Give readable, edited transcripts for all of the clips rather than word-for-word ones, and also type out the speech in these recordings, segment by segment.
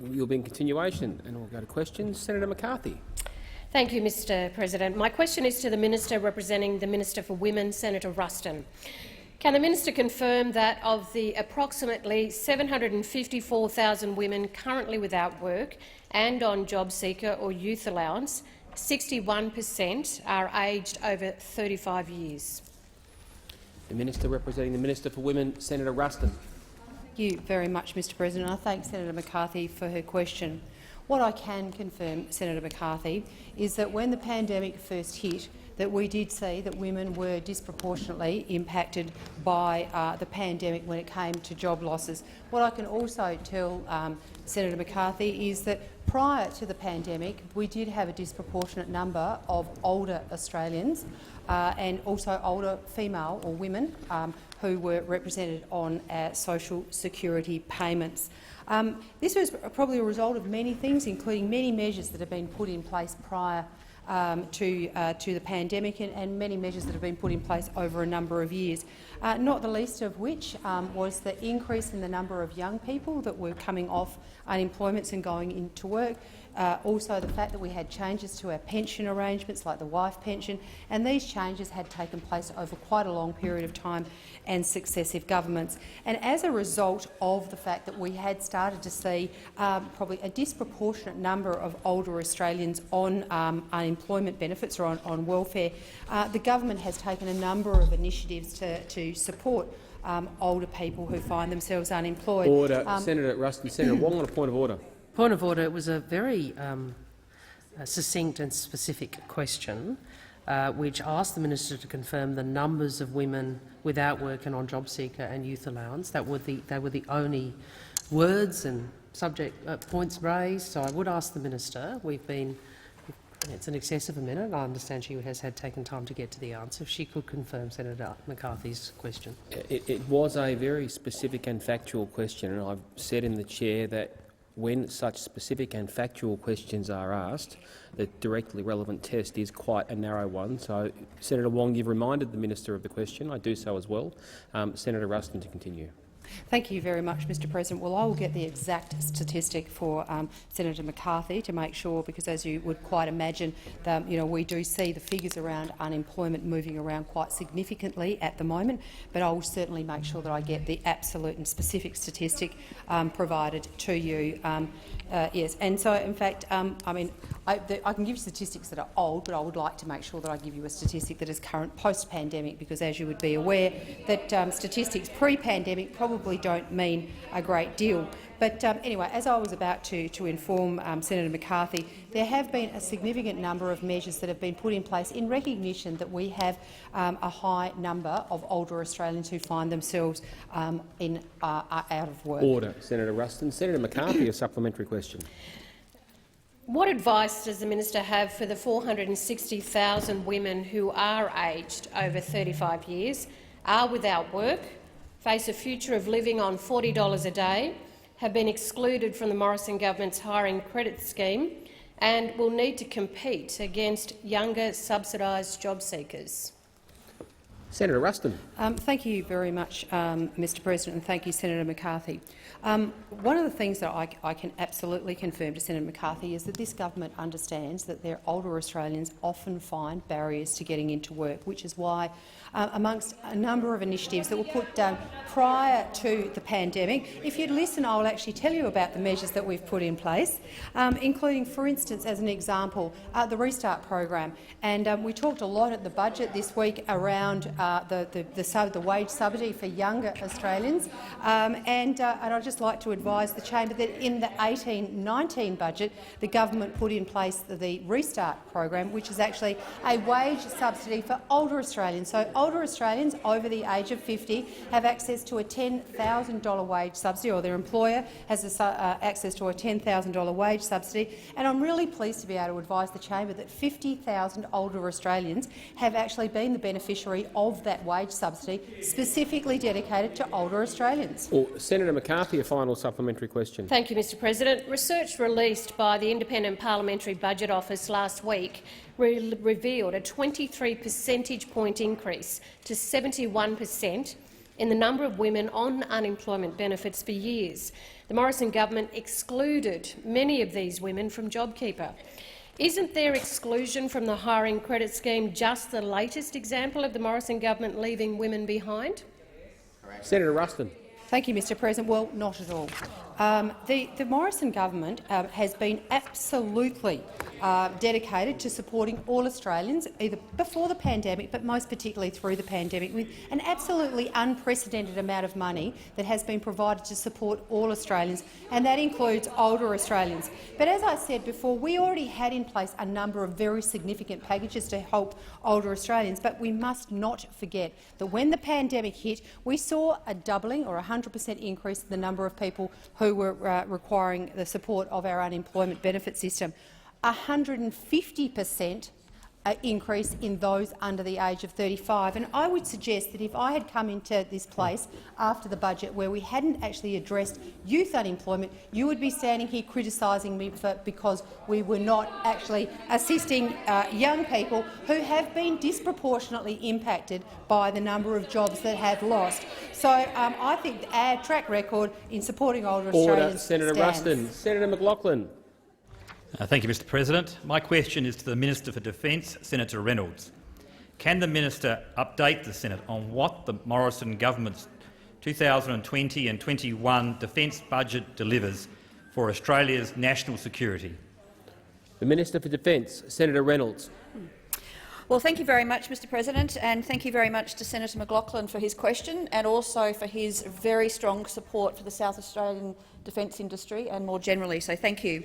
You'll be in continuation, and we'll go to questions. Senator McCarthy. Thank you, Mr President. My question is to the Minister representing the Minister for Women, Senator Ruston. Can the minister confirm that of the approximately 754,000 women currently without work and on job seeker or youth allowance, 61% are aged over 35 years? The Minister representing the Minister for Women, Senator Ruston. Thank you very much, Mr President. I thank Senator McCarthy for her question. What I can confirm, Senator McCarthy, is that when the pandemic first hit, that we did see that women were disproportionately impacted by the pandemic when it came to job losses. What I can also tell Senator McCarthy is that prior to the pandemic, we did have a disproportionate number of older Australians and also older female or women who were represented on social security payments. This was probably a result of many things, including many measures that have been put in place prior to the pandemic and many measures that have been put in place over a number of years, not the least of which was the increase in the number of young people that were coming off unemployment and going into work. Also the fact that we had changes to our pension arrangements like the wife pension, and these changes had taken place over quite a long period of time and successive governments. And as a result of the fact that we had started to see probably a disproportionate number of older Australians on unemployment benefits or on welfare, the government has taken a number of initiatives to support older people who find themselves unemployed. Order. Senator Ruston. Senator Wong on a point of order. Point of order. It was a very succinct and specific question which asked the minister to confirm the numbers of women without work and on job seeker and youth allowance. They were the only words and subject points raised. So I would ask the minister. It's in excess of a minute. I understand she has taken time to get to the answer. If she could confirm Senator McCarthy's question. It was a very specific and factual question, and I've said in the chair that when such specific and factual questions are asked, the directly relevant test is quite a narrow one. So, Senator Wong, you've reminded the minister of the question. I do so as well. Senator Ruston to continue. Thank you very much, Mr President. Well, I will get the exact statistic for Senator McCarthy to make sure, because as you would quite imagine, we do see the figures around unemployment moving around quite significantly at the moment, but I will certainly make sure that I get the absolute and specific statistic provided to you. Yes, and so in fact, I can give you statistics that are old, but I would like to make sure that I give you a statistic that is current post-pandemic, because as you would be aware, that statistics pre-pandemic probably don't mean a great deal. But anyway, as I was about to inform Senator McCarthy, there have been a significant number of measures that have been put in place in recognition that we have a high number of older Australians who find themselves out of work. Order. Senator Ruston. Senator McCarthy, a supplementary question. What advice does the minister have for the 460,000 women who are aged over 35 years, are without work, face a future of living on $40 a day, have been excluded from the Morrison government's hiring credit scheme and will need to compete against younger subsidised job seekers? Senator Ruston. Thank you very much, Mr President, and thank you, Senator McCarthy. One of the things that I can absolutely confirm to Senator McCarthy is that this government understands that their older Australians often find barriers to getting into work, which is why, amongst a number of initiatives that were put down prior to the pandemic, if you'd listen, I will actually tell you about the measures that we've put in place, including, for instance, as an example, the Restart program. And we talked a lot at the budget this week around the wage subsidy for younger Australians, and I'd just like to advise the chamber that in the 18-19 budget, the government put in place the Restart program, which is actually a wage subsidy for older Australians. So older Australians over the age of 50 have access to a $10,000 wage subsidy, or their employer has access to a $10,000 wage subsidy. And I'm really pleased to be able to advise the chamber that 50,000 older Australians have actually been the beneficiary of that wage subsidy, specifically dedicated to older Australians. Well, Senator McCarthy, a final supplementary question. Thank you, Mr President. Research released by the Independent Parliamentary Budget Office last week revealed a 23 percentage point increase to 71% in the number of women on unemployment benefits for years. The Morrison government excluded many of these women from JobKeeper. Isn't their exclusion from the hiring credit scheme just the latest example of the Morrison government leaving women behind? Senator Ruston. Thank you, Mr President. Well, not at all. The Morrison government has been absolutely dedicated to supporting all Australians, either before the pandemic but most particularly through the pandemic, with an absolutely unprecedented amount of money that has been provided to support all Australians, and that includes older Australians. But as I said before, we already had in place a number of very significant packages to help older Australians, but we must not forget that when the pandemic hit, we saw a doubling or 100% increase in the number of people who were requiring the support of our unemployment benefit system. 150% increase in those under the age of 35. And I would suggest that if I had come into this place after the budget where we hadn't actually addressed youth unemployment, you would be standing here criticising me because we were not actually assisting young people who have been disproportionately impacted by the number of jobs that have lost. So I think our track record in supporting older Australians Senator stands. Ruston. Senator McLaughlin. Thank you, Mr President. My question is to the Minister for Defence, Senator Reynolds. Can the minister update the Senate on what the Morrison government's 2020 and 21 defence budget delivers for Australia's national security? The Minister for Defence, Senator Reynolds. Well, thank you very much, Mr President, and thank you very much to Senator McLaughlin for his question and also for his very strong support for the South Australian defence industry and more generally, so thank you.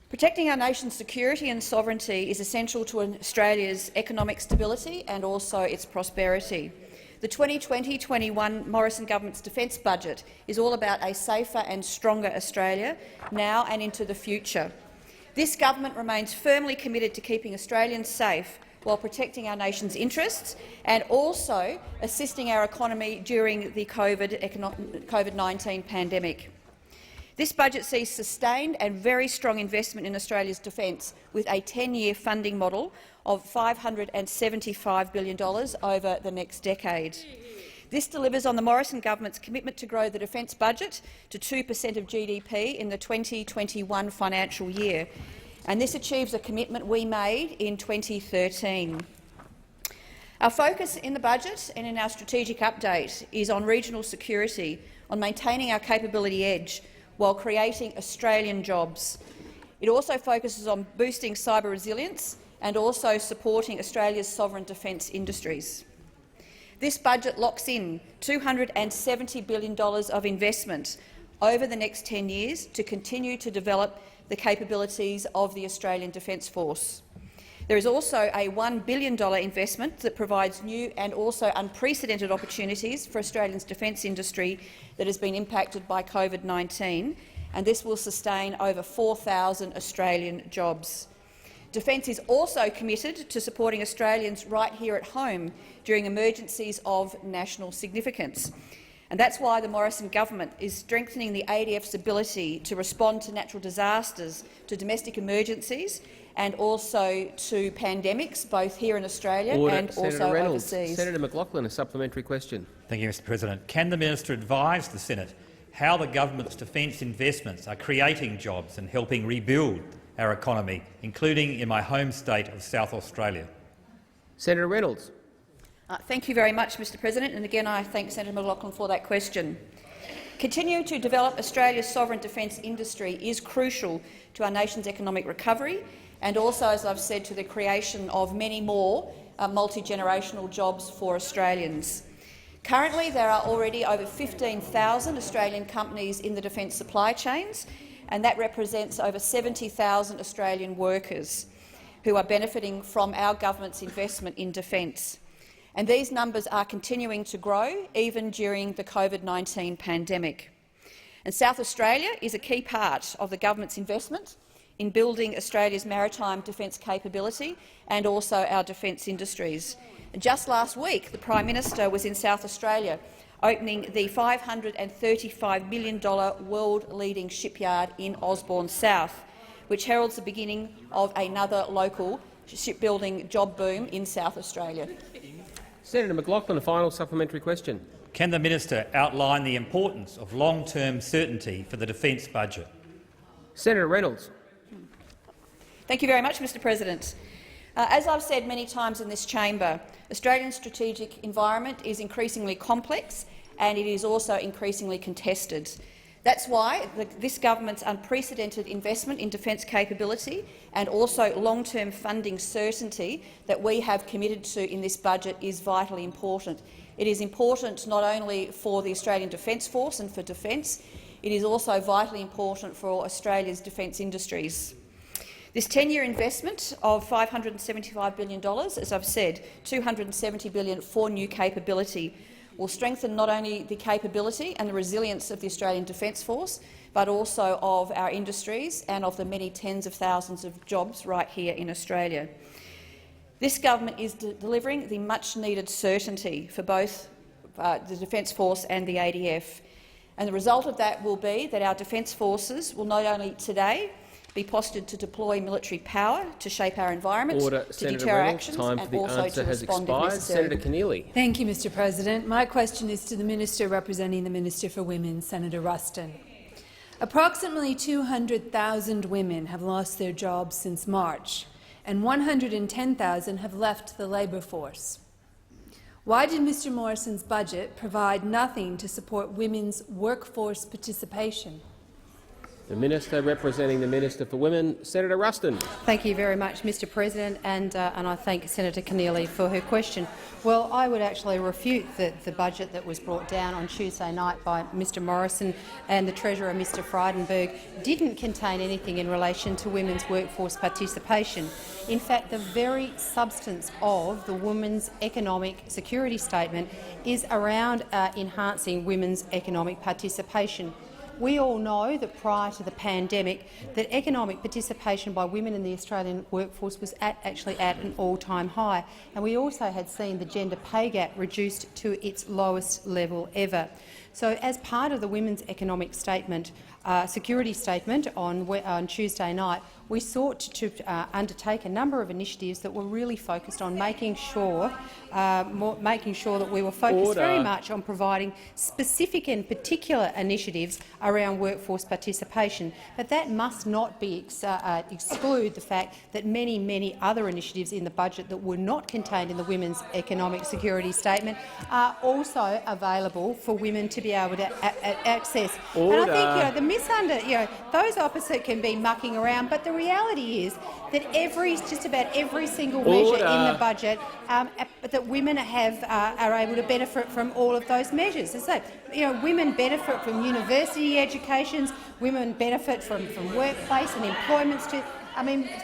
Protecting our nation's security and sovereignty is essential to Australia's economic stability and also its prosperity. The 2020-21 Morrison government's defence budget is all about a safer and stronger Australia now and into the future. This government remains firmly committed to keeping Australians safe while protecting our nation's interests and also assisting our economy during the COVID-19 pandemic. This budget sees sustained and very strong investment in Australia's defence, with a 10-year funding model of $575 billion over the next decade. This delivers on the Morrison government's commitment to grow the defence budget to 2% of GDP in the 2021 financial year, and this achieves a commitment we made in 2013. Our focus in the budget and in our strategic update is on regional security, on maintaining our capability edge, while creating Australian jobs. It also focuses on boosting cyber resilience and also supporting Australia's sovereign defence industries. This budget locks in $270 billion of investment over the next 10 years to continue to develop the capabilities of the Australian Defence Force. There is also a $1 billion investment that provides new and also unprecedented opportunities for Australia's defence industry that has been impacted by COVID-19, and this will sustain over 4,000 Australian jobs. Defence is also committed to supporting Australians right here at home during emergencies of national significance. And that's why the Morrison government is strengthening the ADF's ability to respond to natural disasters, to domestic emergencies and also to pandemics, both here in Australia and also overseas. Senator McLaughlin, a supplementary question. Thank you, Mr President. Can the minister advise the Senate how the government's defence investments are creating jobs and helping rebuild our economy, including in my home state of South Australia? Senator Reynolds. Thank you very much, Mr President, and again I thank Senator McLaughlin for that question. Continuing to develop Australia's sovereign defence industry is crucial to our nation's economic recovery and also, as I've said, to the creation of many more multi-generational jobs for Australians. Currently, there are already over 15,000 Australian companies in the defence supply chains, and that represents over 70,000 Australian workers who are benefiting from our government's investment in defence. And these numbers are continuing to grow even during the COVID-19 pandemic. And South Australia is a key part of the government's investment in building Australia's maritime defence capability and also our defence industries. And just last week, the Prime Minister was in South Australia opening the $535 million world-leading shipyard in Osborne South, which heralds the beginning of another local shipbuilding job boom in South Australia. Senator McLaughlin, a final supplementary question. Can the minister outline the importance of long-term certainty for the defence budget? Senator Reynolds. Thank you very much, Mr President. As I've said many times in this chamber, Australia's strategic environment is increasingly complex and it is also increasingly contested. That's why this government's unprecedented investment in defence capability and also long-term funding certainty that we have committed to in this budget is vitally important. It is important not only for the Australian Defence Force and for defence, it is also vitally important for Australia's defence industries. This 10-year investment of $575 billion, as I've said, $270 billion for new capability, will strengthen not only the capability and the resilience of the Australian Defence Force, but also of our industries and of the many tens of thousands of jobs right here in Australia. This government is delivering the much-needed certainty for both the Defence Force and the ADF. And the result of that will be that our Defence Forces will not only today be postured to deploy military power to shape our environment, Order. to Senator deter Reynolds, actions time and for the also answer to has respond if expired. necessary. Senator Keneally. Thank you, Mr President. My question is to the Minister representing the Minister for Women, Senator Ruston. Approximately 200,000 women have lost their jobs since March, and 110,000 have left the labour force. Why did Mr Morrison's budget provide nothing to support women's workforce participation? The Minister representing the Minister for Women, Senator Ruston. Thank you very much, Mr President, and I thank Senator Keneally for her question. Well, I would actually refute that the budget that was brought down on Tuesday night by Mr Morrison and the Treasurer, Mr Frydenberg, didn't contain anything in relation to women's workforce participation. In fact, the very substance of the Women's Economic Security Statement is around enhancing women's economic participation. We all know that prior to the pandemic that economic participation by women in the Australian workforce was actually at an all-time high, and we also had seen the gender pay gap reduced to its lowest level ever. So, as part of the Women's Economic Statement, Security Statement on Tuesday night, we sought to undertake a number of initiatives that were really focused on making sure that we were focused very much on providing specific and particular initiatives around workforce participation. But that must not be exclude the fact that many other initiatives in the budget that were not contained in the Women's Economic Security Statement are also available for women to be able to access. Order. And I think those opposite can be mucking around, but the reality is that just about every single measure in the budget that women are able to benefit from all of those measures. So, women benefit from university educations, women benefit from workplace and employment.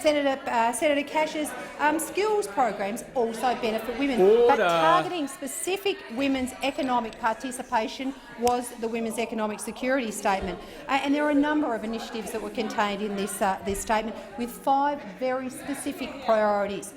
Senator Cash's skills programs also benefit women. But targeting specific women's economic participation was the Women's Economic Security Statement. And there are a number of initiatives that were contained in this statement with 5 very specific priorities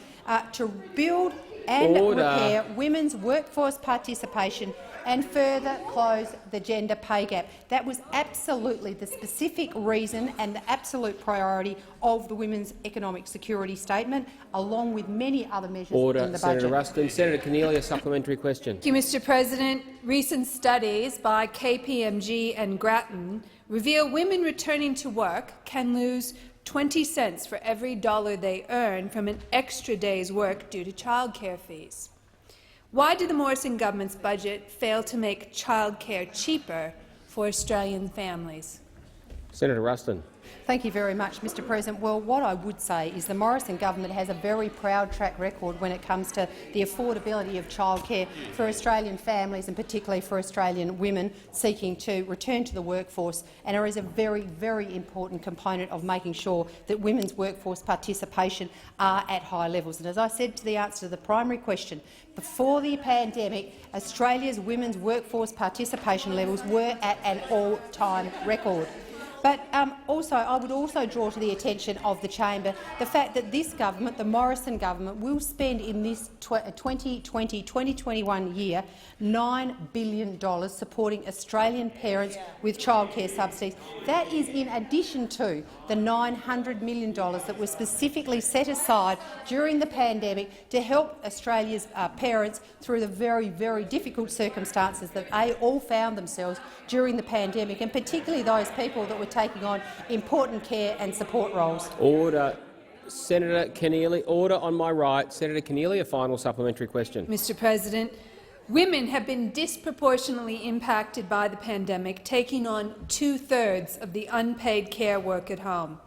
to build and repair women's workforce participation and further close the gender pay gap. That was absolutely the specific reason and the absolute priority of the Women's Economic Security Statement, along with many other measures in the budget. Senator Ruston. Senator Keneally, a supplementary question. Thank you, Mr President. Recent studies by KPMG and Grattan reveal women returning to work can lose 20 cents for every dollar they earn from an extra day's work due to childcare fees. Why did the Morrison government's budget fail to make childcare cheaper for Australian families? Senator Ruston. Thank you very much, Mr President. Well, what I would say is the Morrison government has a very proud track record when it comes to the affordability of childcare for Australian families and particularly for Australian women seeking to return to the workforce, and it is a very important component of making sure that women's workforce participation are at high levels. And as I said to the answer to the primary question, before the pandemic, Australia's women's workforce participation levels were at an all-time record. But also, I would also draw to the attention of the chamber the fact that this government, the Morrison government, will spend in this 2020-2021 year $9 billion supporting Australian parents with childcare subsidies. That is in addition to the $900 million that was specifically set aside during the pandemic to help Australia's parents through the very, very difficult circumstances that they all found themselves during the pandemic, and particularly those people that were taking on important care and support roles. Order. Senator Keneally. Order on my right. Senator Keneally, a final supplementary question. Mr. President, women have been disproportionately impacted by the pandemic, taking on 2/3 of the unpaid care work at home.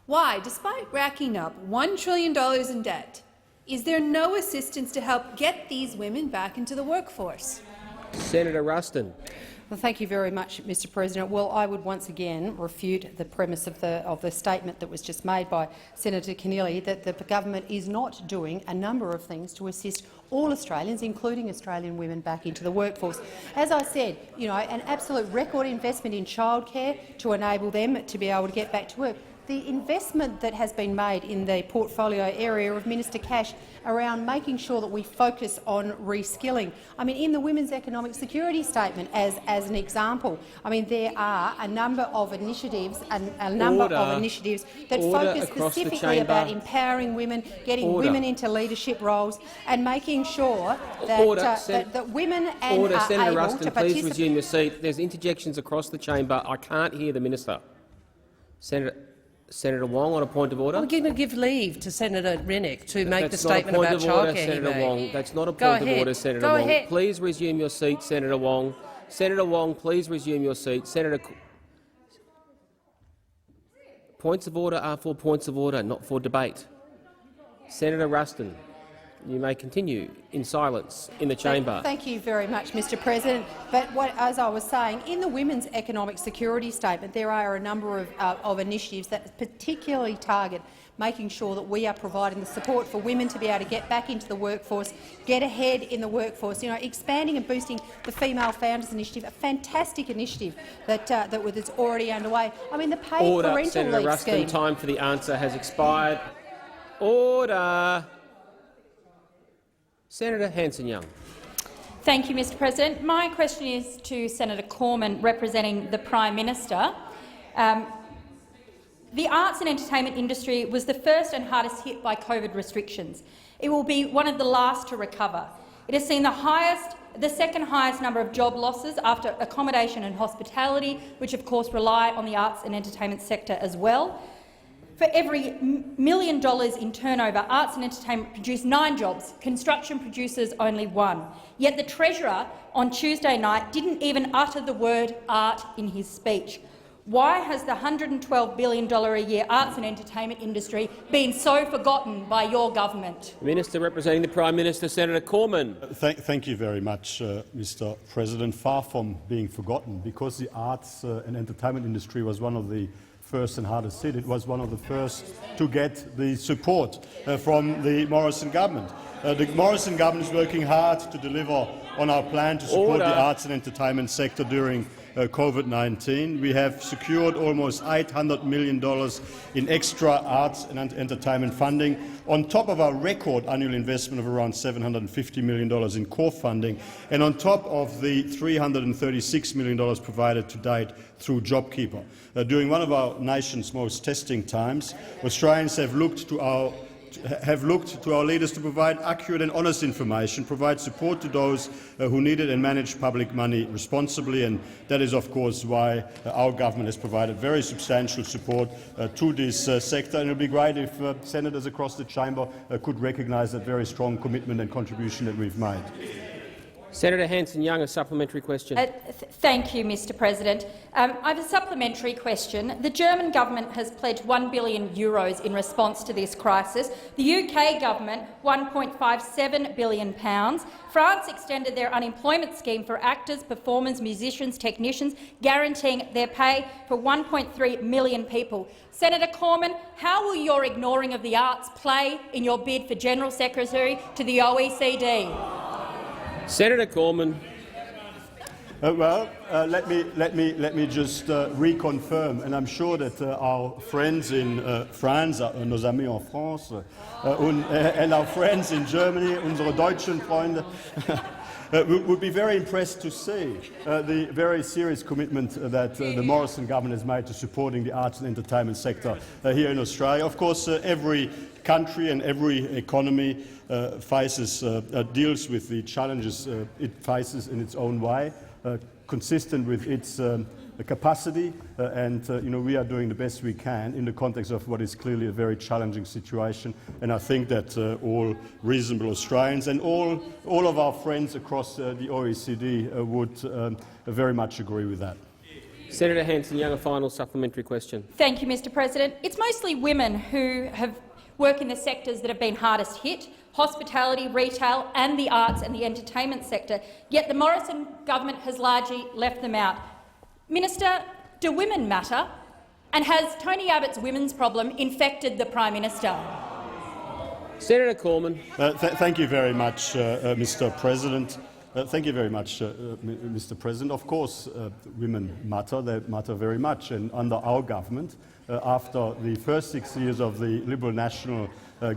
Why, despite racking up $1 trillion in debt, is there no assistance to help get these women back into the workforce? Senator Ruston. Well, thank you very much, Mr. President. Well, I would once again refute the premise of the statement that was just made by Senator Keneally, that the government is not doing a number of things to assist all Australians, including Australian women, back into the workforce. As I said, an absolute record investment in childcare to enable them to be able to get back to work. The investment that has been made in the portfolio area of Minister Cash around making sure that we focus on reskilling. I mean, in the Women's Economic Security Statement, as an example, I mean, there are a number of initiatives that focus specifically about empowering women, getting women into leadership roles, and making sure that, that women are Senator able Ruston, to please participate. resume your seat. There's interjections across the chamber. I can't hear the minister. Senator Wong, on a point of order. We're going to give leave to Senator Rennick to make the statement about childcare. Senator Wong. That's not a point of order, Senator Go Wong. ahead. Please resume your seat, Senator Wong. Senator Wong, please resume your seat. Points of order are for points of order, not for debate. Senator Ruston, you may continue in silence in the chamber. Thank you very much, Mr. President. But as I was saying, in the Women's Economic Security Statement, there are a number of initiatives that particularly target making sure that we are providing the support for women to be able to get back into the workforce, get ahead in the workforce. Expanding and boosting the Female Founders Initiative, a fantastic initiative that's already underway. I mean, the paid parental Senator leave Ruston, scheme. time for the answer has expired. Order. Senator Hanson-Young. Thank you, Mr. President. My question is to Senator Cormann, representing the Prime Minister. The arts and entertainment industry was the first and hardest hit by COVID restrictions. It will be one of the last to recover. It has seen the second highest number of job losses after accommodation and hospitality, which of course rely on the arts and entertainment sector as well. For every $1 million in turnover, arts and entertainment produce 9 jobs. Construction produces only 1. Yet the Treasurer on Tuesday night didn't even utter the word art in his speech. Why has the $112 billion a year arts and entertainment industry been so forgotten by your government? Minister representing the Prime Minister, Senator Cormann. Thank you very much, Mr. President. Far from being forgotten, because the arts and entertainment industry was one of the first and hardest hit. It was one of the first to get the support from the Morrison government. The Morrison government is working hard to deliver on our plan to support the arts and entertainment sector during COVID-19. We have secured almost $800 million in extra arts and entertainment funding, on top of our record annual investment of around $750 million in core funding, and on top of the $336 million provided to date through JobKeeper. During one of our nation's most testing times, Australians have looked to our leaders to provide accurate and honest information, provide support to those who need it, and manage public money responsibly. And that is, of course, why our government has provided very substantial support to this sector. And it would be great if senators across the chamber could recognise that very strong commitment and contribution that we've made. Senator Hanson-Young, a supplementary question. Thank you, Mr. President. I have a supplementary question. The German government has pledged €1 billion in response to this crisis. The UK government, £1.57 billion. France extended their unemployment scheme for actors, performers, musicians, technicians, guaranteeing their pay for 1.3 million people. Senator Cormann, how will your ignoring of the arts play in your bid for General Secretary to the OECD? Senator Cormann. Let me just reconfirm, and I'm sure that our friends in France, nos amis en France, and our friends in Germany, unsere deutschen Freunde, would be very impressed to see the very serious commitment that the Morrison government has made to supporting the arts and entertainment sector here in Australia. Of course, every country and every economy deals with the challenges it faces in its own way, consistent with its capacity, and we are doing the best we can in the context of what is clearly a very challenging situation. And I think that all reasonable Australians and all of our friends across the OECD would very much agree with that. Senator Hanson-Young, a final supplementary question. Thank you, Mr President. It's mostly women who work in the sectors that have been hardest hit: hospitality, retail and the arts and the entertainment sector, yet the Morrison government has largely left them out. Minister, do women matter? And has Tony Abbott's women's problem infected the Prime Minister? Senator Cormann. Thank you very much, Mr President. Thank you very much, Mr President. Of course, women matter. They matter very much. And under our government, after the first 6 years of the Liberal National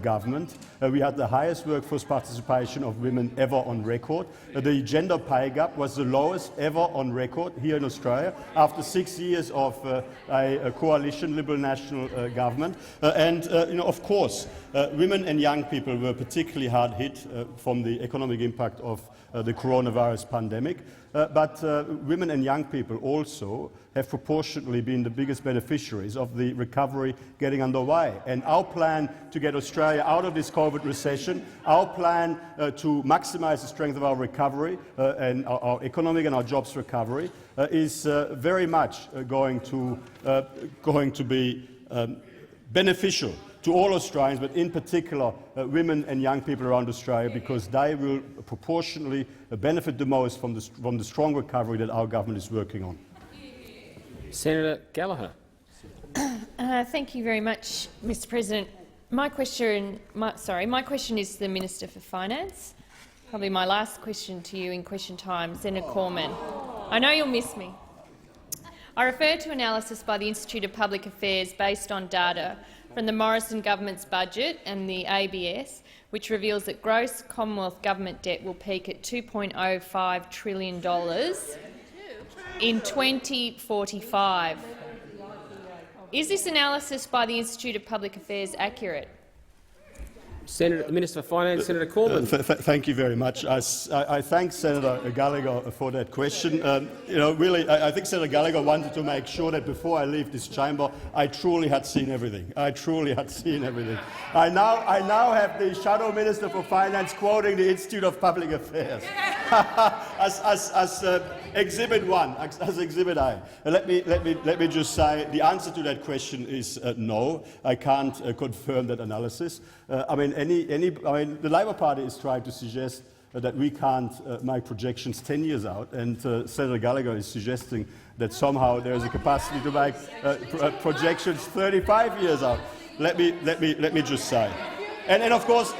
government, we had the highest workforce participation of women ever on record. The gender pay gap was the lowest ever on record here in Australia after 6 years of a coalition Liberal National government. Of course, women and young people were particularly hard hit from the economic impact of the coronavirus pandemic. But women and young people also have proportionately been the biggest beneficiaries of the recovery getting underway. And our plan to get Australia out of this COVID recession, our plan to maximise the strength of our recovery and our economic and our jobs recovery is very much going to be beneficial to all Australians, but in particular women and young people around Australia, because they will proportionally benefit the most from the strong recovery that our government is working on. Senator Gallagher. Thank you very much, Mr President. My question is to the Minister for Finance. Probably my last question to you in question time, Senator Cormann. I know you'll miss me. I refer to analysis by the Institute of Public Affairs based on data from the Morrison government's budget and the ABS, which reveals that gross Commonwealth government debt will peak at $2.05 trillion in 2045. Is this analysis by the Institute of Public Affairs accurate? Minister for Finance, Senator Cormann. Thank you very much. I thank Senator Gallagher for that question. Really, I think Senator Gallagher wanted to make sure that before I leave this chamber, I truly had seen everything. I truly had seen everything. I now have the Shadow Minister for Finance quoting the Institute of Public Affairs as Exhibit 1, as Exhibit A. Let me just say the answer to that question is no. I can't confirm that analysis. The Labor Party is trying to suggest that we can't make projections 10 years out, and Senator Gallagher is suggesting that somehow there is a capacity to make projections 35 years out. Let me just say, and of course,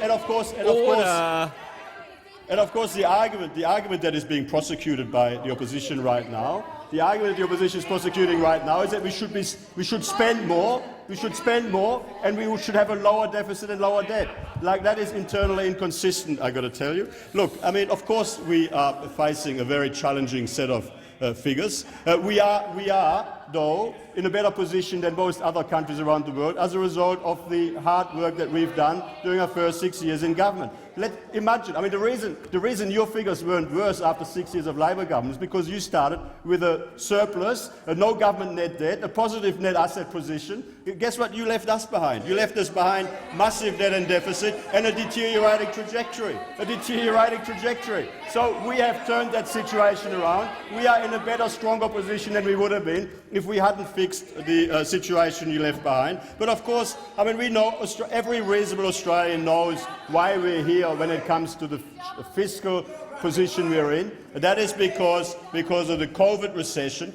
the argument that is being prosecuted by the opposition right now, the argument the opposition is prosecuting right now is that we should spend more. We should spend more, and we should have a lower deficit and lower debt. Like, that is internally inconsistent, I've got to tell you. Look, of course we are facing a very challenging set of figures. We are, though, in a better position than most other countries around the world as a result of the hard work that we've done during our first 6 years in government. Imagine, the reason your figures weren't worse after 6 years of Labor government is because you started with a surplus, no government net debt, a positive net asset position. Guess what you left us behind? You left us behind massive debt and deficit and a deteriorating trajectory. So we have turned that situation around. We are in a better, stronger position than we would have been if we hadn't fixed the situation you left behind. But of course, we know, every reasonable Australian knows why we're here when it comes to the fiscal position we're in. That is because of the COVID recession,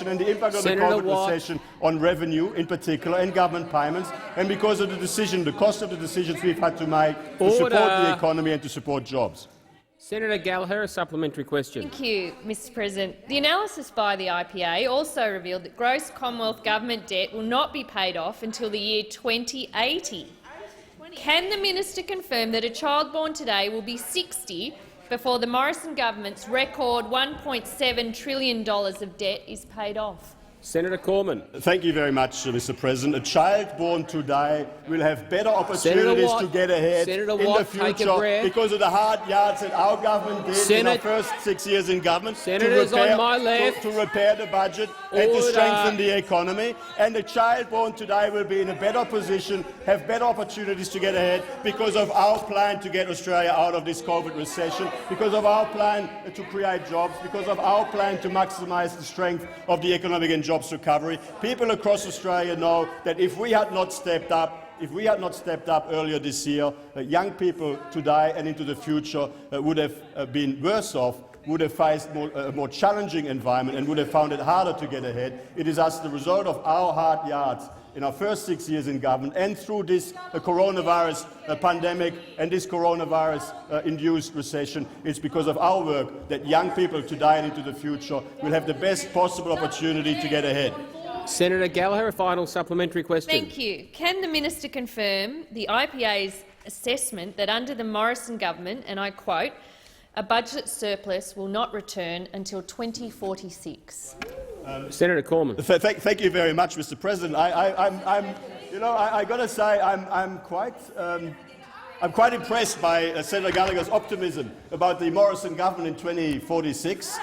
and the impact of the COVID recession on revenue in particular and government payments, and because of the cost of the decisions we've had to make to support the economy and to support jobs. Senator Gallagher, a supplementary question. Thank you, Mr President. The analysis by the IPA also revealed that gross Commonwealth government debt will not be paid off until the year 2080. Can the minister confirm that a child born today will be 60 before the Morrison government's record $1.7 trillion of debt is paid off? Senator Cormann. Thank you very much, Mr. President. A child born today will have better opportunities to get ahead in the future because of the hard yards that our government did in our first 6 years in government to repair the budget and to strengthen the economy. And the child born today will be in a better position, have better opportunities to get ahead because of our plan to get Australia out of this COVID recession, because of our plan to create jobs, because of our plan to maximise the strength of the economic and jobs recovery. People across Australia know that if we had not stepped up earlier this year, young people today and into the future would have been worse off, would have faced a more challenging environment and would have found it harder to get ahead. It is as the result of our hard yards in our first 6 years in government and through this coronavirus pandemic and this coronavirus-induced recession. It's because of our work that young people today and into the future will have the best possible opportunity to get ahead. Senator Gallagher, a final supplementary question. Thank you. Can the minister confirm the IPA's assessment that under the Morrison government, and I quote, a budget surplus will not return until 2046? Senator Cormann. Thank you very much, Mr. President. I got to say, I'm quite impressed by Senator Gallagher's optimism about the Morrison government in 2046,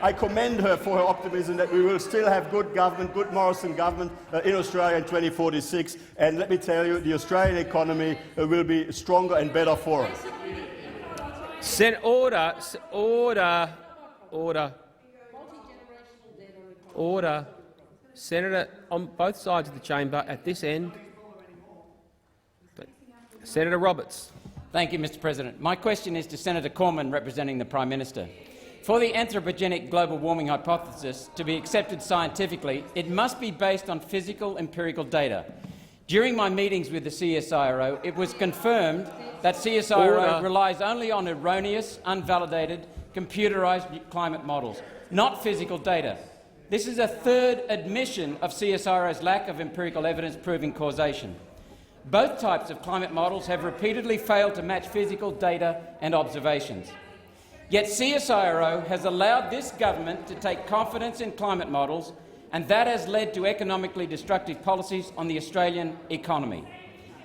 I commend her for her optimism that we will still have good government, good Morrison government in Australia in 2046. And let me tell you, the Australian economy will be stronger and better for us. Order. Senator, on both sides of the chamber, at this end. Senator Roberts. Thank you, Mr. President. My question is to Senator Cormann, representing the Prime Minister. For the anthropogenic global warming hypothesis to be accepted scientifically, it must be based on physical empirical data. During my meetings with the CSIRO, it was confirmed that CSIRO relies only on erroneous, unvalidated, computerised climate models, not physical data. This is a third admission of CSIRO's lack of empirical evidence proving causation. Both types of climate models have repeatedly failed to match physical data and observations. Yet CSIRO has allowed this government to take confidence in climate models, and that has led to economically destructive policies on the Australian economy.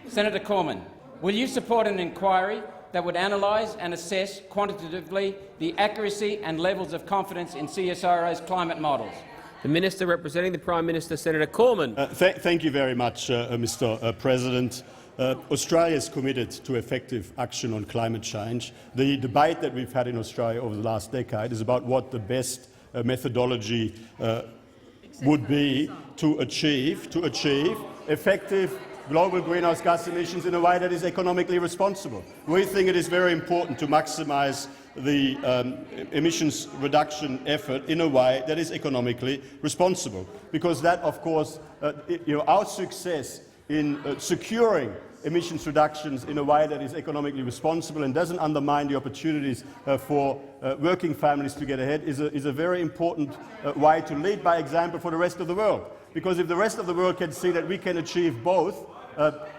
Senator Cormann, will you support an inquiry that would analyse and assess quantitatively the accuracy and levels of confidence in CSIRO's climate models? The Minister representing the Prime Minister, Senator Cormann. Thank you very much, Mr. President. Australia is committed to effective action on climate change. The debate that we've had in Australia over the last decade is about what the best methodology would be to achieve effective global greenhouse gas emissions in a way that is economically responsible. We think it is very important to maximise the emissions reduction effort in a way that is economically responsible, because that, of course, our success in securing emissions reductions in a way that is economically responsible and doesn't undermine the opportunities for working families to get ahead is a very important way to lead by example for the rest of the world. Because if the rest of the world can see that we can achieve both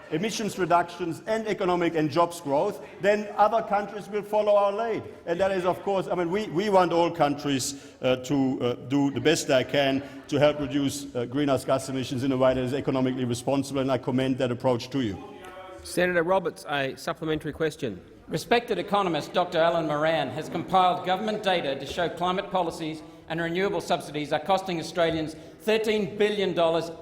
emissions reductions and economic and jobs growth, then other countries will follow our lead. And that is, of course, we want all countries to do the best they can to help reduce greenhouse gas emissions in a way that is economically responsible, and I commend that approach to you. Senator Roberts, a supplementary question. Respected economist Dr Alan Moran has compiled government data to show climate policies and renewable subsidies are costing Australians $13 billion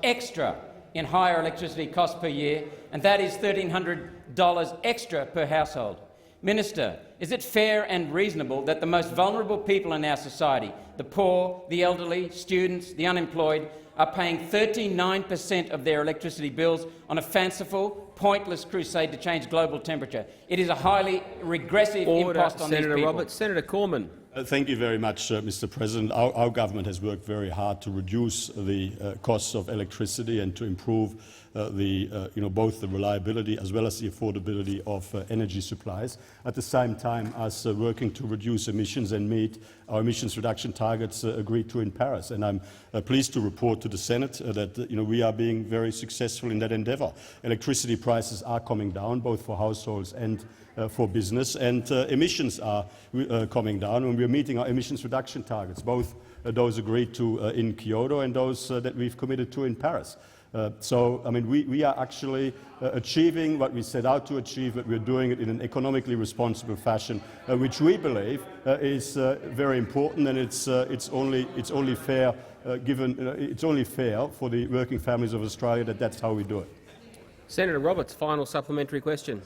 extra in higher electricity costs per year, and that is $1,300 extra per household. Minister, is it fair and reasonable that the most vulnerable people in our society, the poor, the elderly, students, the unemployed, are paying 39% of their electricity bills on a fanciful, pointless crusade to change global temperature? It is a highly regressive impost on these people. Senator Roberts. Senator Cormann. Thank you very much, Mr. President. Our government has worked very hard to reduce the costs of electricity and to improve both the reliability as well as the affordability of energy supplies. At the same time as working to reduce emissions and meet our emissions reduction targets agreed to in Paris. And I'm pleased to report to the Senate that we are being very successful in that endeavour. Electricity prices are coming down, both for households and for business, and emissions are coming down, and we're meeting our emissions reduction targets, both those agreed to in Kyoto and those that we've committed to in Paris. So, I mean, we are actually achieving what we set out to achieve, but we're doing it in an economically responsible fashion, which we believe is very important, and it's only fair it's only fair for the working families of Australia that that's how we do it. Senator Roberts, final supplementary question.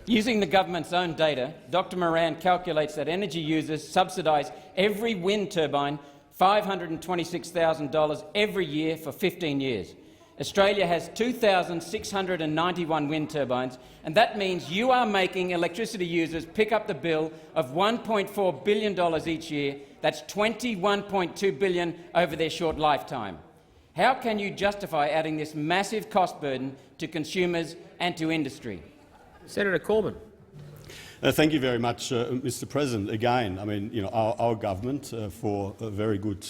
Using the government's own data, Dr Moran calculates that energy users subsidise every wind turbine $526,000 every year for 15 years. Australia has 2,691 wind turbines, and that means you are making electricity users pick up the bill of $1.4 billion each year. That's $21.2 billion over their short lifetime. How can you justify adding this massive cost burden to consumers and to industry? Senator Cormann. Thank you very much, Mr. President. Again, I mean, our government, for very good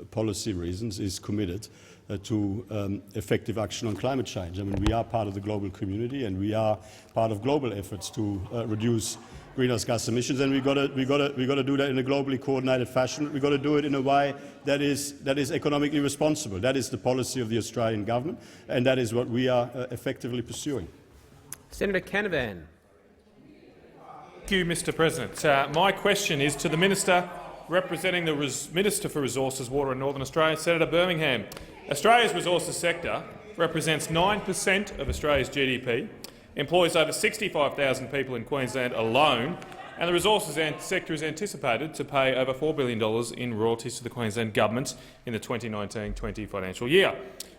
policy reasons, is committed to effective action on climate change. I mean, we are part of the global community, and we are part of global efforts to reduce greenhouse gas emissions, and we got to do that in a globally coordinated fashion. We've got to do it in a way that is economically responsible. That is the policy of the Australian government, and that is what we are effectively pursuing. Senator Canavan. Thank you, Mr. President. My question is to the Minister representing the Minister for Resources, Water and Northern Australia, Senator Birmingham. Australia's resources sector represents 9% of Australia's GDP, employs over 65,000 people in Queensland alone, and the resources sector is anticipated to pay over $4 billion in royalties to the Queensland Government in the 2019-20 financial year.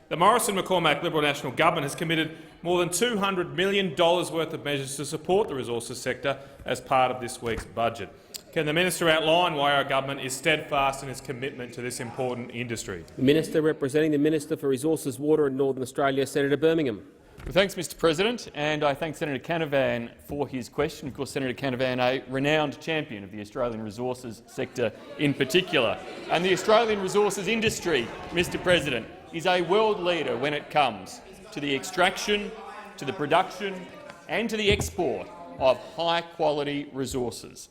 The Morrison-McCormack Liberal National Government has committed more than $200 million worth of measures to support the resources sector as part of this week's budget. Can the minister outline why our government is steadfast in its commitment to this important industry? The Minister representing the Minister for Resources, Water and Northern Australia, Senator Birmingham. Well, thanks, Mr. President, and I thank Senator Canavan for his question. Of course, Senator Canavan, a renowned champion of the Australian resources sector in particular. And the Australian resources industry, Mr. President, is a world leader when it comes to the extraction, to the production and to the export of high-quality resources.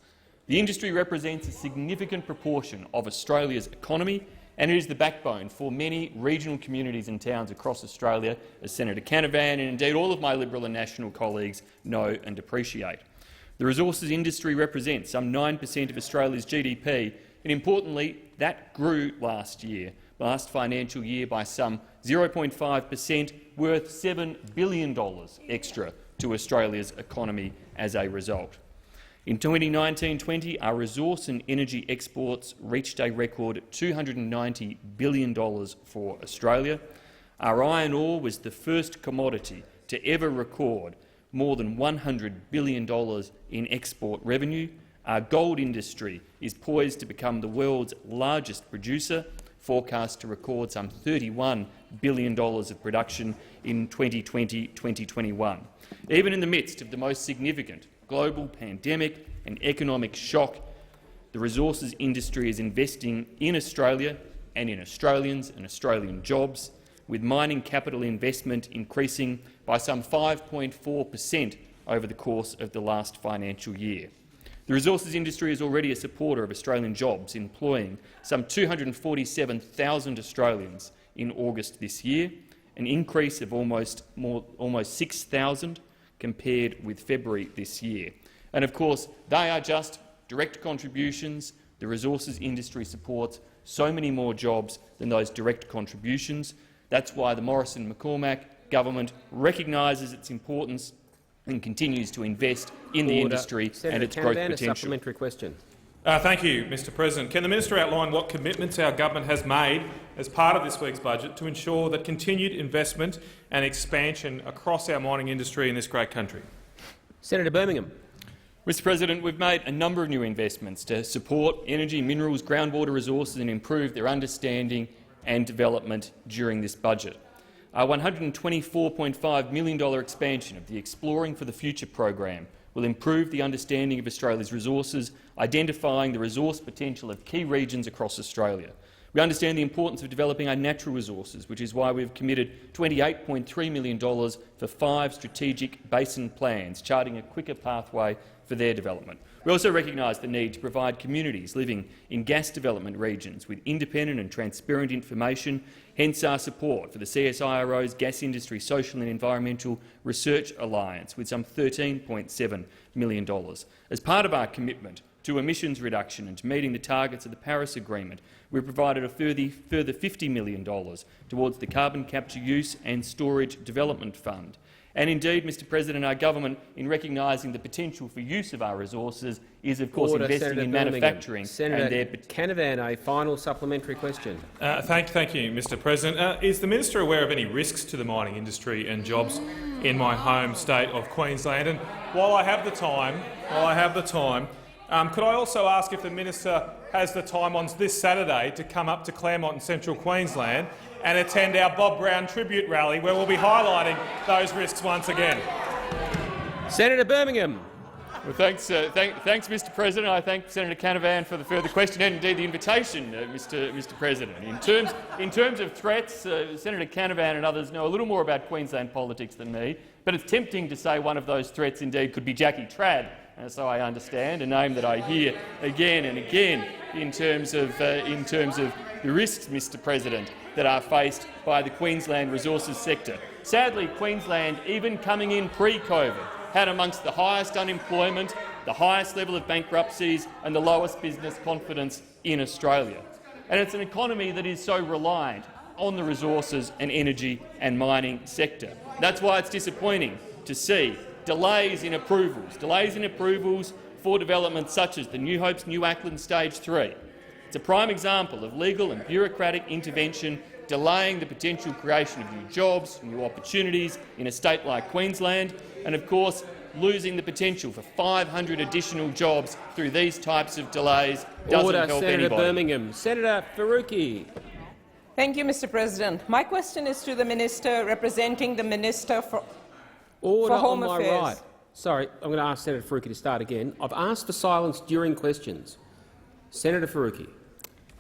The industry represents a significant proportion of Australia's economy, and it is the backbone for many regional communities and towns across Australia, as Senator Canavan and indeed all of my Liberal and National colleagues know and appreciate. The resources industry represents some 9% of Australia's GDP, and importantly, that grew last financial year by some 0.5%, worth $7 billion extra to Australia's economy as a result. In 2019-20, our resource and energy exports reached a record $290 billion for Australia. Our iron ore was the first commodity to ever record more than $100 billion in export revenue. Our gold industry is poised to become the world's largest producer, forecast to record some $31 billion of production in 2020-2021. Even in the midst of the most significant global pandemic and economic shock, the resources industry is investing in Australia and in Australians and Australian jobs, with mining capital investment increasing by some 5.4% over the course of the last financial year. The resources industry is already a supporter of Australian jobs, employing some 247,000 Australians in August this year, an increase of almost 6,000 compared with February this year. And of course, they are just direct contributions. The resources industry supports so many more jobs than those direct contributions. That's why the Morrison-McCormack government recognises its importance and continues to invest in the industry and its growth potential. A supplementary question. Thank you, Mr. President. Can the minister outline what commitments our government has made as part of this week's budget to ensure that continued investment and expansion across our mining industry in this great country? Senator Birmingham. Mr President, we've made a number of new investments to support energy, minerals, groundwater resources and improve their understanding and development during this budget. Our $124.5 million expansion of the Exploring for the Future program will improve the understanding of Australia's resources, identifying the resource potential of key regions across Australia. We understand the importance of developing our natural resources, which is why we've committed $28.3 million for 5 strategic basin plans, charting a quicker pathway for their development. We also recognise the need to provide communities living in gas development regions with independent and transparent information, hence our support for the CSIRO's Gas Industry Social and Environmental Research Alliance with some $13.7 million. As part of our commitment to emissions reduction and to meeting the targets of the Paris Agreement, we provided a further $50 million towards the Carbon Capture Use and Storage Development Fund. And indeed, Mr President, our government, in recognising the potential for use of our resources, is of course investing Senator in Birmingham. manufacturing. Senator Canavan, a final supplementary question. Thank you, Mr President. Is the minister aware of any risks to the mining industry and jobs in my home state of Queensland? And while I have the time, could I also ask if the minister has the time on this Saturday to come up to Claremont in central Queensland and attend our Bob Brown tribute rally, where we'll be highlighting those risks once again? Senator Birmingham. Well, thanks, Mr President. I thank Senator Canavan for the further question and indeed the invitation, Mr President. In terms of threats, Senator Canavan and others know a little more about Queensland politics than me, but it's tempting to say one of those threats indeed could be Jackie Trad, so I understand, a name that I hear again and again in terms of the risks, Mr President, that are faced by the Queensland resources sector. Sadly, Queensland, even coming in pre-COVID, had amongst the highest unemployment, the highest level of bankruptcies and the lowest business confidence in Australia. And it's an economy that is so reliant on the resources and energy and mining sector. That's why it's disappointing to see delays in approvals for developments such as the New Hope's New Acland Stage 3. It's a prime example of legal and bureaucratic intervention delaying the potential creation of new jobs, new opportunities in a state like Queensland, and of course losing the potential for 500 additional jobs through these types of delays doesn't help Senator anybody. Birmingham. Senator Faruqi. Thank you, Mr President. My question is to the Minister representing the Minister for Home Affairs. Right. Sorry, I'm going to ask Senator Faruqi to start again. I've asked for silence during questions. Senator Faruqi.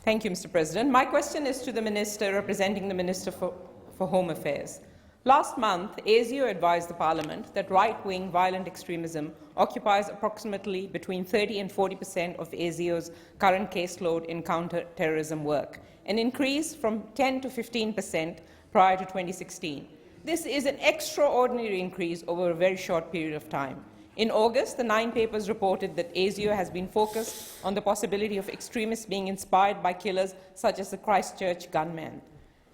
Thank you, Mr President. My question is to the Minister representing the Minister for Home Affairs. Last month, ASIO advised the Parliament that right-wing violent extremism occupies approximately between 30% and 40% of ASIO's current caseload in counter-terrorism work, an increase from 10% to 15% prior to 2016. This is an extraordinary increase over a very short period of time. In August, the 9 Papers reported that ASIO has been focused on the possibility of extremists being inspired by killers such as the Christchurch gunman.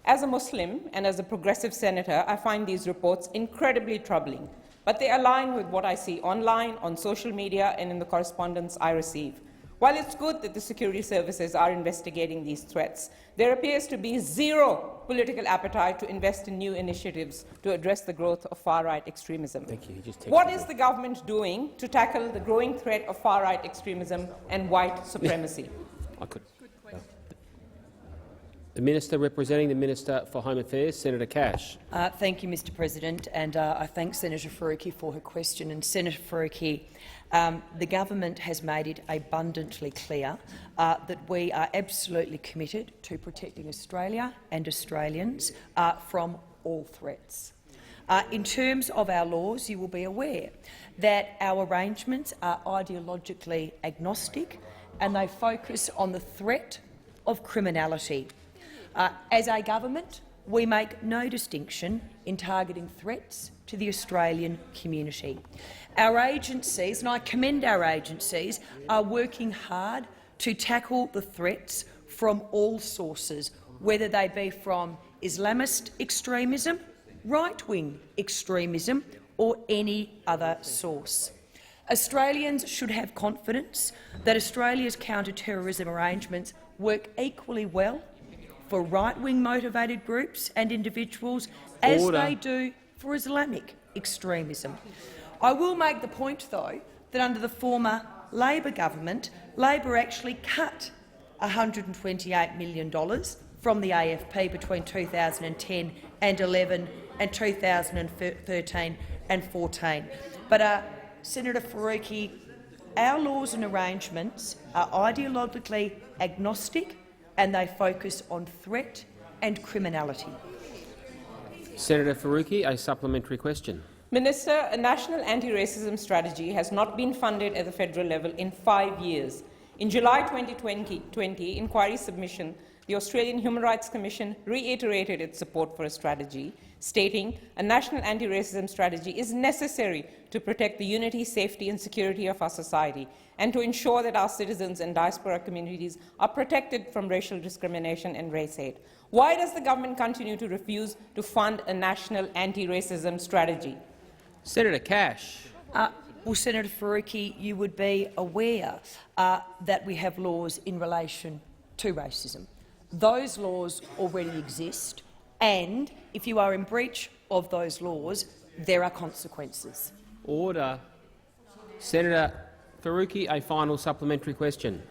As a Muslim and as a progressive senator, I find these reports incredibly troubling, but they align with what I see online, on social media and in the correspondence I receive. While it's good that the security services are investigating these threats, there appears to be zero political appetite to invest in new initiatives to address the growth of far-right extremism. Thank you. What is the government doing to tackle the growing threat of far-right extremism and white supremacy? The Minister representing the Minister for Home Affairs, Senator Cash. Thank you, Mr President, and I thank Senator Faruqi for her question. And Senator Faruqi, the government has made it abundantly clear that we are absolutely committed to protecting Australia and Australians from all threats. In terms of our laws, you will be aware that our arrangements are ideologically agnostic and they focus on the threat of criminality. As a government, we make no distinction in targeting threats to the Australian community. Our agencies, and I commend our agencies, are working hard to tackle the threats from all sources, whether they be from Islamist extremism, right-wing extremism or any other source. Australians should have confidence that Australia's counter-terrorism arrangements work equally well for right-wing motivated groups and individuals as they do for Islamic extremism. I will make the point, though, that under the former Labor government, Labor actually cut $128 million from the AFP between 2010 and 11 and 2013 and 14. But Senator Faruqi, our laws and arrangements are ideologically agnostic and they focus on threat and criminality. Senator Faruqi, a supplementary question. Minister, a national anti-racism strategy has not been funded at the federal level in 5 years. In July 2020 inquiry submission, the Australian Human Rights Commission reiterated its support for a strategy, stating a national anti-racism strategy is necessary to protect the unity, safety and security of our society and to ensure that our citizens and diaspora communities are protected from racial discrimination and race hate. Why does the government continue to refuse to fund a national anti-racism strategy? Senator Cash. Well, Senator Faruqi, you would be aware that we have laws in relation to racism. Those laws already exist, and if you are in breach of those laws, there are consequences. Order. Senator Faruqi, a final supplementary question.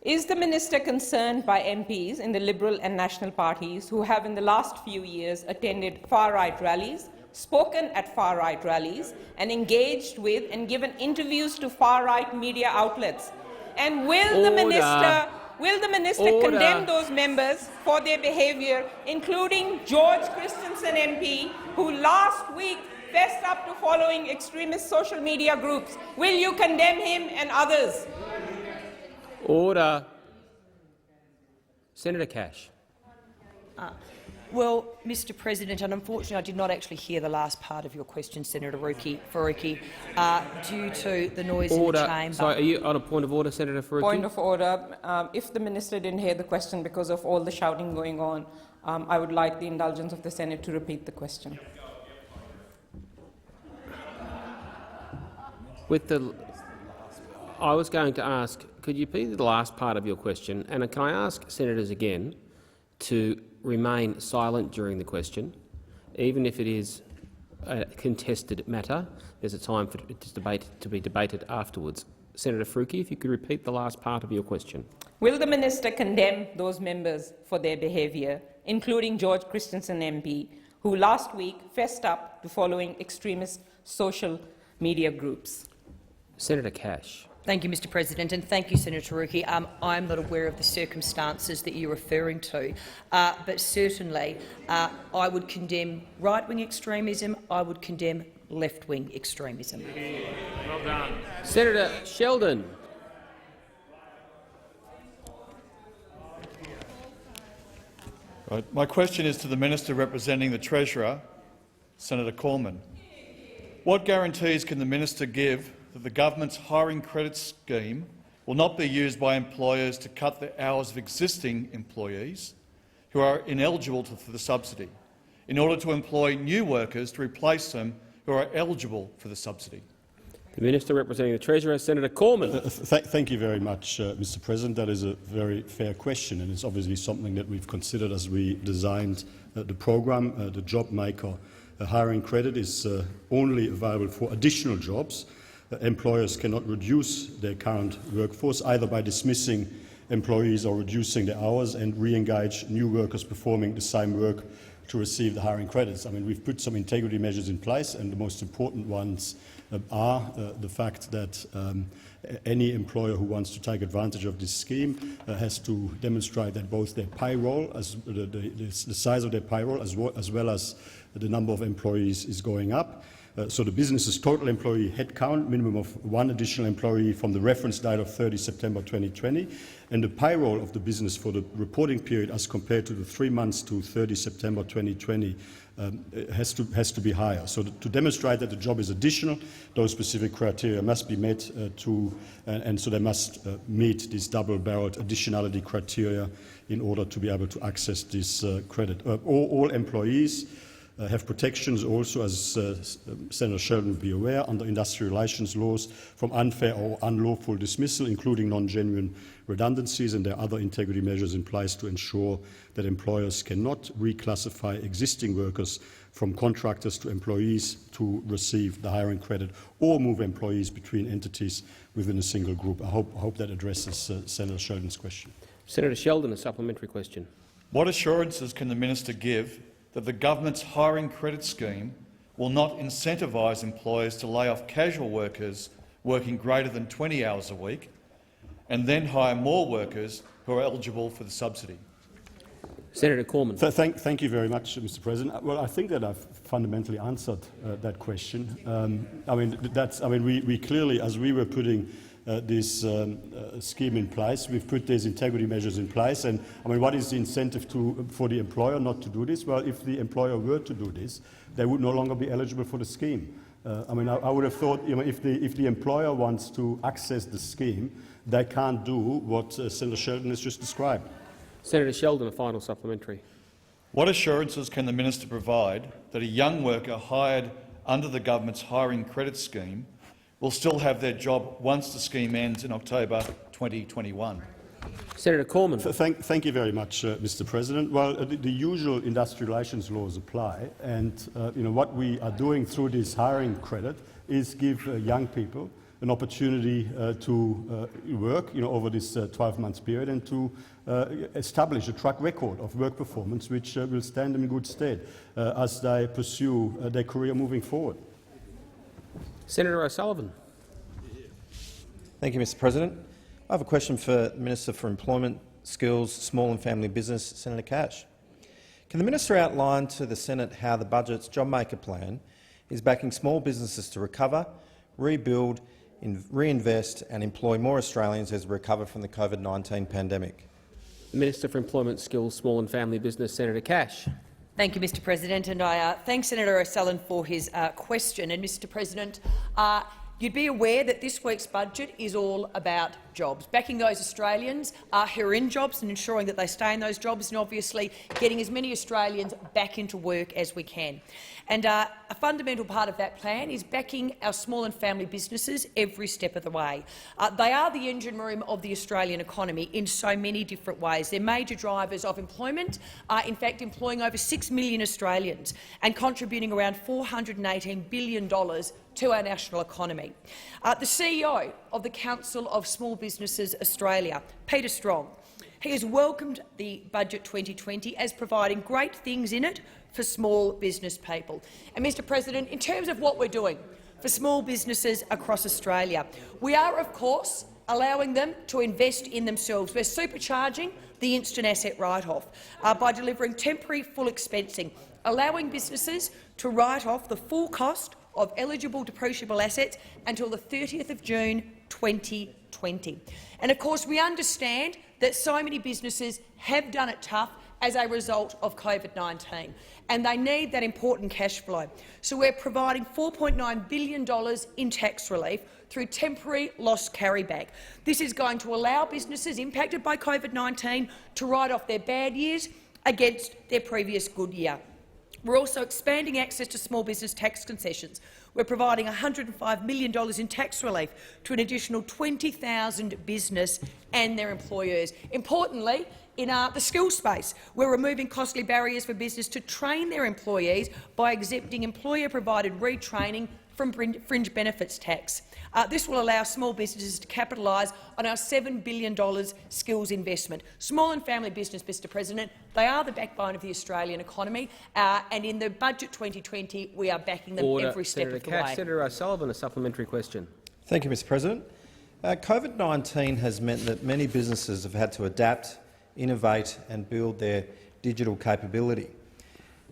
Is the minister concerned by MPs in the Liberal and National parties who have in the last few years attended far-right rallies, spoken at far-right rallies and engaged with and given interviews to far-right media outlets? And will the minister condemn those members for their behaviour, including George Christensen MP, who last week fessed up to following extremist social media groups? Will you condemn him and others? Order. Senator Cash. Well, Mr President, and unfortunately I did not actually hear the last part of your question, Senator Faruqi, due to the noise in the chamber. Sorry, are you on a point of order, Senator Faruqi? Point of order. If the minister didn't hear the question because of all the shouting going on, I would like the indulgence of the Senate to repeat the question. I was going to ask, could you repeat the last part of your question, and can I ask senators again to remain silent during the question, even if it is a contested matter? There's a time for this debate to be debated afterwards. Senator Faruqi, if you could repeat the last part of your question. Will the minister condemn those members for their behaviour, including George Christensen MP, who last week fessed up to following extremist social media groups? Senator Cash. Thank you, Mr President, and thank you, Senator Faruqi. I am not aware of the circumstances that you're referring to, but certainly I would condemn right-wing extremism, I would condemn left-wing extremism. Well done. Senator Sheldon. Right. My question is to the Minister representing the Treasurer, Senator Cormann. What guarantees can the Minister give that the government's hiring credit scheme will not be used by employers to cut the hours of existing employees who are ineligible for the subsidy, in order to employ new workers to replace them who are eligible for the subsidy? The Minister representing the Treasurer, Senator Cormann. Thank you very much, Mr President. That is a very fair question, and it's obviously something that we've considered as we designed the programme. The job maker hiring credit is only available for additional jobs. Employers cannot reduce their current workforce either by dismissing employees or reducing their hours and re-engage new workers performing the same work to receive the hiring credits. I mean, we've put some integrity measures in place, and the most important ones are the fact that any employer who wants to take advantage of this scheme has to demonstrate that both their payroll, the size of their payroll as well as the number of employees is going up. So the business's total employee headcount, minimum of one additional employee from the reference date of 30 September 2020, and the payroll of the business for the reporting period as compared to the 3 months to 30 September 2020 has to be higher. So to demonstrate that the job is additional, those specific criteria must be met and so they must meet this double-barreled additionality criteria in order to be able to access this credit. All employees have protections also, as Senator Sheldon will be aware, under industrial relations laws from unfair or unlawful dismissal, including non-genuine redundancies, and there are other integrity measures in place to ensure that employers cannot reclassify existing workers from contractors to employees to receive the hiring credit or move employees between entities within a single group. I hope that addresses Senator Sheldon's question. Senator Sheldon, a supplementary question. What assurances can the minister give that the government's hiring credit scheme will not incentivise employers to lay off casual workers working greater than 20 hours a week and then hire more workers who are eligible for the subsidy? Senator Cormann. Thank you very much, Mr. President. Well, I think that I've fundamentally answered that question. We clearly, as we were putting this scheme in place, we've put these integrity measures in place. And what is the incentive for the employer not to do this? Well, if the employer were to do this, they would no longer be eligible for the scheme. I would have thought, if the employer wants to access the scheme, they can't do what Senator Sheldon has just described. Senator Sheldon, a final supplementary. What assurances can the minister provide that a young worker hired under the government's hiring credit scheme will still have their job once the scheme ends in October 2021? Senator Cormann. Thank you very much, Mr. President. Well, the usual industrial relations laws apply, and what we are doing through this hiring credit is give young people an opportunity to work over this 12-month period and to establish a track record of work performance which will stand them in good stead as they pursue their career moving forward. Senator O'Sullivan. Thank you, Mr. President. I have a question for the Minister for Employment, Skills, Small and Family Business, Senator Cash. Can the minister outline to the Senate how the budget's JobMaker plan is backing small businesses to recover, rebuild, reinvest and employ more Australians as we recover from the COVID-19 pandemic? The Minister for Employment, Skills, Small and Family Business, Senator Cash. Thank you, Mr. President, and I thank Senator O'Sullivan for his question. And, Mr. President, you'd be aware that this week's budget is all about jobs, backing those Australians who are in jobs and ensuring that they stay in those jobs, and obviously getting as many Australians back into work as we can. And a fundamental part of that plan is backing our small and family businesses every step of the way. They are the engine room of the Australian economy in so many different ways. They're major drivers of employment, in fact employing over 6 million Australians and contributing around $418 billion to our national economy. The CEO of the Council of Small Businesses Australia, Peter Strong, he has welcomed the Budget 2020 as providing great things in it for small business people. And, Mr. President, in terms of what we're doing for small businesses across Australia, we are, of course, allowing them to invest in themselves. We're supercharging the instant asset write-off by delivering temporary full expensing, allowing businesses to write off the full cost of eligible depreciable assets until the 30th of June 2020. And of course, we understand that so many businesses have done it tough as a result of COVID-19, and they need that important cash flow. So we're providing $4.9 billion in tax relief through temporary loss carryback. This is going to allow businesses impacted by COVID-19 to write off their bad years against their previous good year. We're also expanding access to small business tax concessions. We're providing $105 million in tax relief to an additional 20,000 business and their employers. Importantly, in the skills space, we're removing costly barriers for business to train their employees by exempting employer-provided retraining from fringe benefits tax. This will allow small businesses to capitalise on our $7 billion skills investment. Small and family business, Mr. President, they are the backbone of the Australian economy, and in the Budget 2020 we are backing them every step of the way. Senator O'Sullivan, a supplementary question. Thank you, Mr. President. COVID-19 has meant that many businesses have had to adapt, innovate and build their digital capability.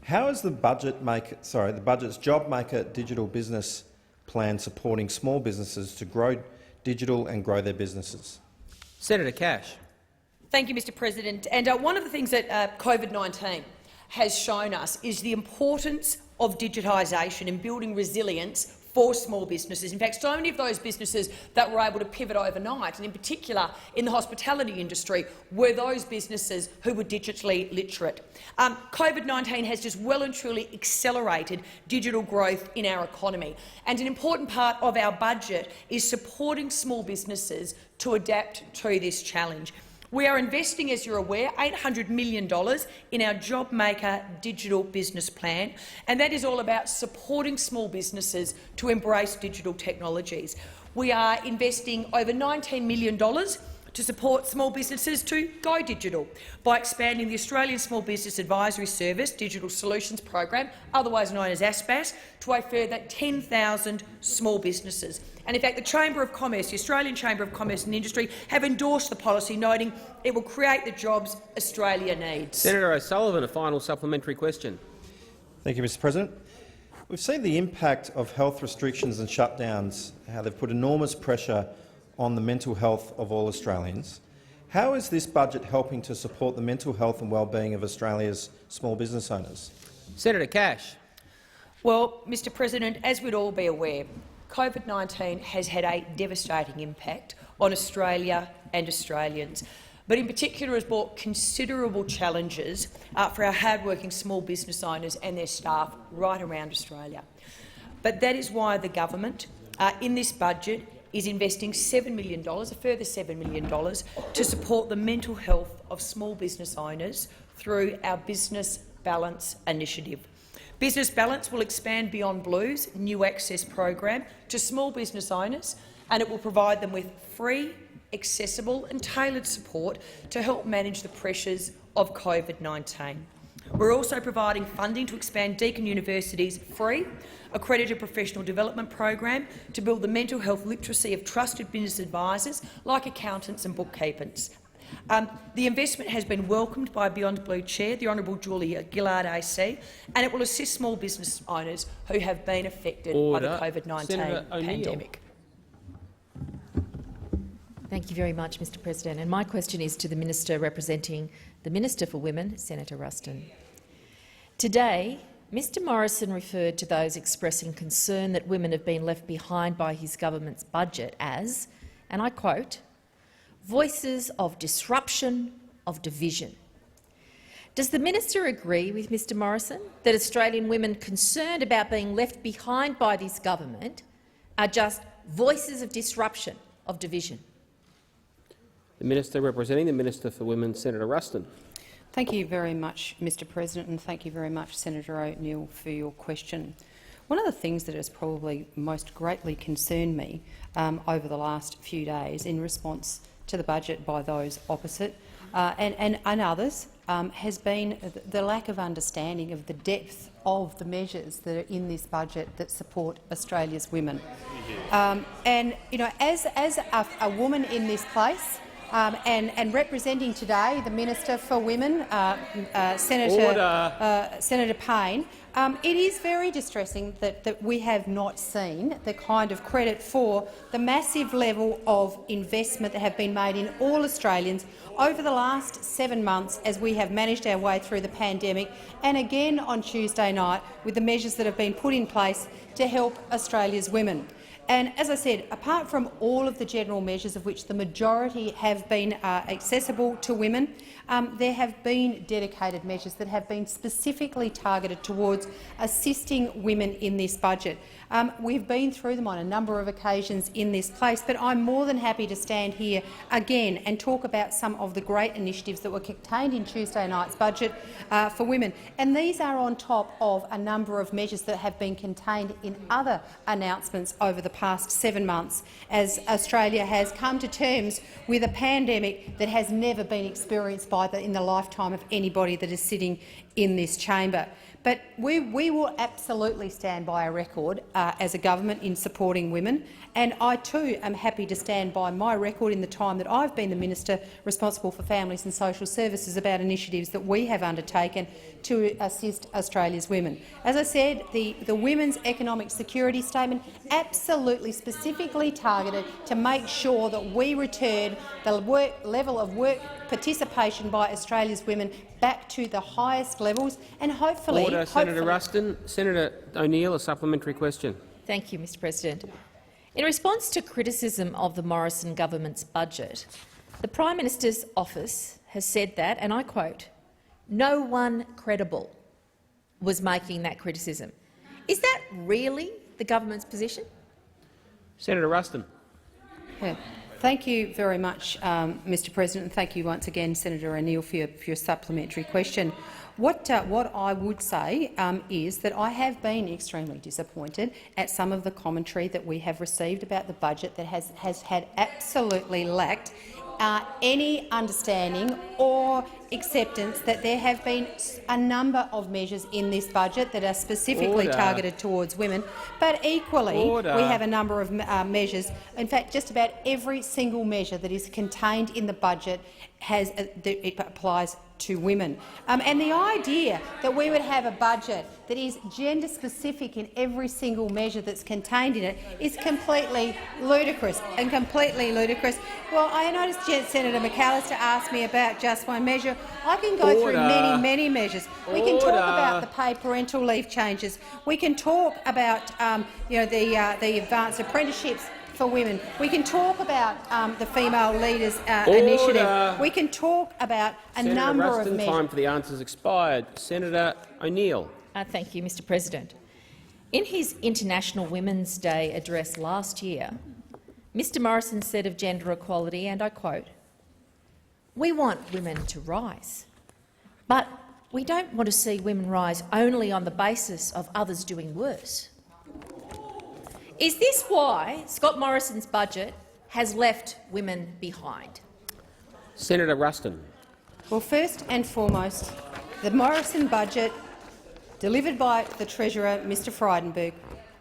How is the budget's JobMaker digital business plan supporting small businesses to grow digital and grow their businesses? Senator Cash. Thank you, Mr. President. And one of the things that COVID-19 has shown us is the importance of digitisation and building resilience for small businesses. In fact, so many of those businesses that were able to pivot overnight, and in particular in the hospitality industry, were those businesses who were digitally literate. COVID-19 has just well and truly accelerated digital growth in our economy, and an important part of our budget is supporting small businesses to adapt to this challenge. We are investing, as you're aware, $800 million in our JobMaker digital business plan, and that is all about supporting small businesses to embrace digital technologies. We are investing over $19 million to support small businesses to go digital by expanding the Australian Small Business Advisory Service Digital Solutions Program, otherwise known as ASPAS, to a further 10,000 small businesses. And in fact, the Chamber of Commerce, the Australian Chamber of Commerce and Industry, have endorsed the policy, noting it will create the jobs Australia needs. Senator O'Sullivan, a final supplementary question. Thank you, Mr President. We've seen the impact of health restrictions and shutdowns, how they've put enormous pressure on the mental health of all Australians. How is this budget helping to support the mental health and well-being of Australia's small business owners? Senator Cash. Well, Mr President, as we'd all be aware, COVID-19 has had a devastating impact on Australia and Australians, but in particular has brought considerable challenges for our hard-working small business owners and their staff right around Australia. But that is why the government, in this budget, is investing $7 million, a further $7 million, to support the mental health of small business owners through our Business Balance initiative. Business Balance will expand Beyond Blue's new access program to small business owners, and it will provide them with free, accessible and tailored support to help manage the pressures of COVID-19. We're also providing funding to expand Deakin University's free, accredited professional development program to build the mental health literacy of trusted business advisors like accountants and bookkeepers. The investment has been welcomed by Beyond Blue Chair, the Honourable Julia Gillard AC, and it will assist small business owners who have been affected by the COVID-19 pandemic. Thank you very much, Mr President. And my question is to the Minister representing the Minister for Women, Senator Ruston. Today, Mr Morrison referred to those expressing concern that women have been left behind by his government's budget as, and I quote, voices of disruption, of division. Does the minister agree with Mr Morrison that Australian women concerned about being left behind by this government are just voices of disruption, of division? The Minister representing the Minister for Women, Senator Ruston. Thank you very much, Mr President, and thank you very much, Senator O'Neill, for your question. One of the things that has probably most greatly concerned me over the last few days in response to the budget by those opposite and others has been the lack of understanding of the depth of the measures that are in this budget that support Australia's women. And you know, as a woman in this place, and representing today the Minister for Women, Senator Payne, it is very distressing that we have not seen the kind of credit for the massive level of investment that have been made in all Australians over the last 7 months as we have managed our way through the pandemic, and again on Tuesday night with the measures that have been put in place to help Australia's women. And as I said, apart from all of the general measures of which the majority have been accessible to women, there have been dedicated measures that have been specifically targeted towards assisting women in this budget. We've been through them on a number of occasions in this place, but I'm more than happy to stand here again and talk about some of the great initiatives that were contained in Tuesday night's budget for women. And these are on top of a number of measures that have been contained in other announcements over the past 7 months, as Australia has come to terms with a pandemic that has never been experienced in the lifetime of anybody that is sitting in this chamber. But we will absolutely stand by our record as a government in supporting women, and I too am happy to stand by my record in the time that I've been the Minister responsible for Families and Social Services about initiatives that we have undertaken to assist Australia's women. As I said, the Women's Economic Security Statement absolutely specifically targeted to make sure that we return the level of work participation by Australia's women back to the highest levels, and hopefully— Order, Senator Ruston. Senator O'Neill, a supplementary question. Thank you, Mr President. In response to criticism of the Morrison government's budget, the Prime Minister's office has said that, and I quote, "No one credible was making that criticism." Is that really the government's position? Senator Ruston. Yeah. Thank you very much, Mr President, and thank you once again, Senator O'Neill, for your supplementary question. What I would say is that I have been extremely disappointed at some of the commentary that we have received about the budget that has had absolutely lacked any understanding or acceptance that there have been a number of measures in this budget that are specifically targeted towards women, but equally we have a number of measures. In fact, just about every single measure that is contained in the budget it applies to women. And the idea that we would have a budget that is gender-specific in every single measure that's contained in it is completely ludicrous and completely ludicrous. Well, I noticed Senator McAllister asked me about just one measure. I can go through many measures. We can talk about the paid parental leave changes. We can talk about the advanced apprenticeships for women. We can talk about the Female Leaders Initiative. We can talk about a number of measures. Time for the answers expired. Senator O'Neill. Thank you, Mr President. In his International Women's Day address last year, Mr Morrison said of gender equality, and I quote, "We want women to rise, but we don't want to see women rise only on the basis of others doing worse." Is this why Scott Morrison's budget has left women behind? Senator Ruston. Well, first and foremost, the Morrison budget, delivered by the Treasurer, Mr Frydenberg,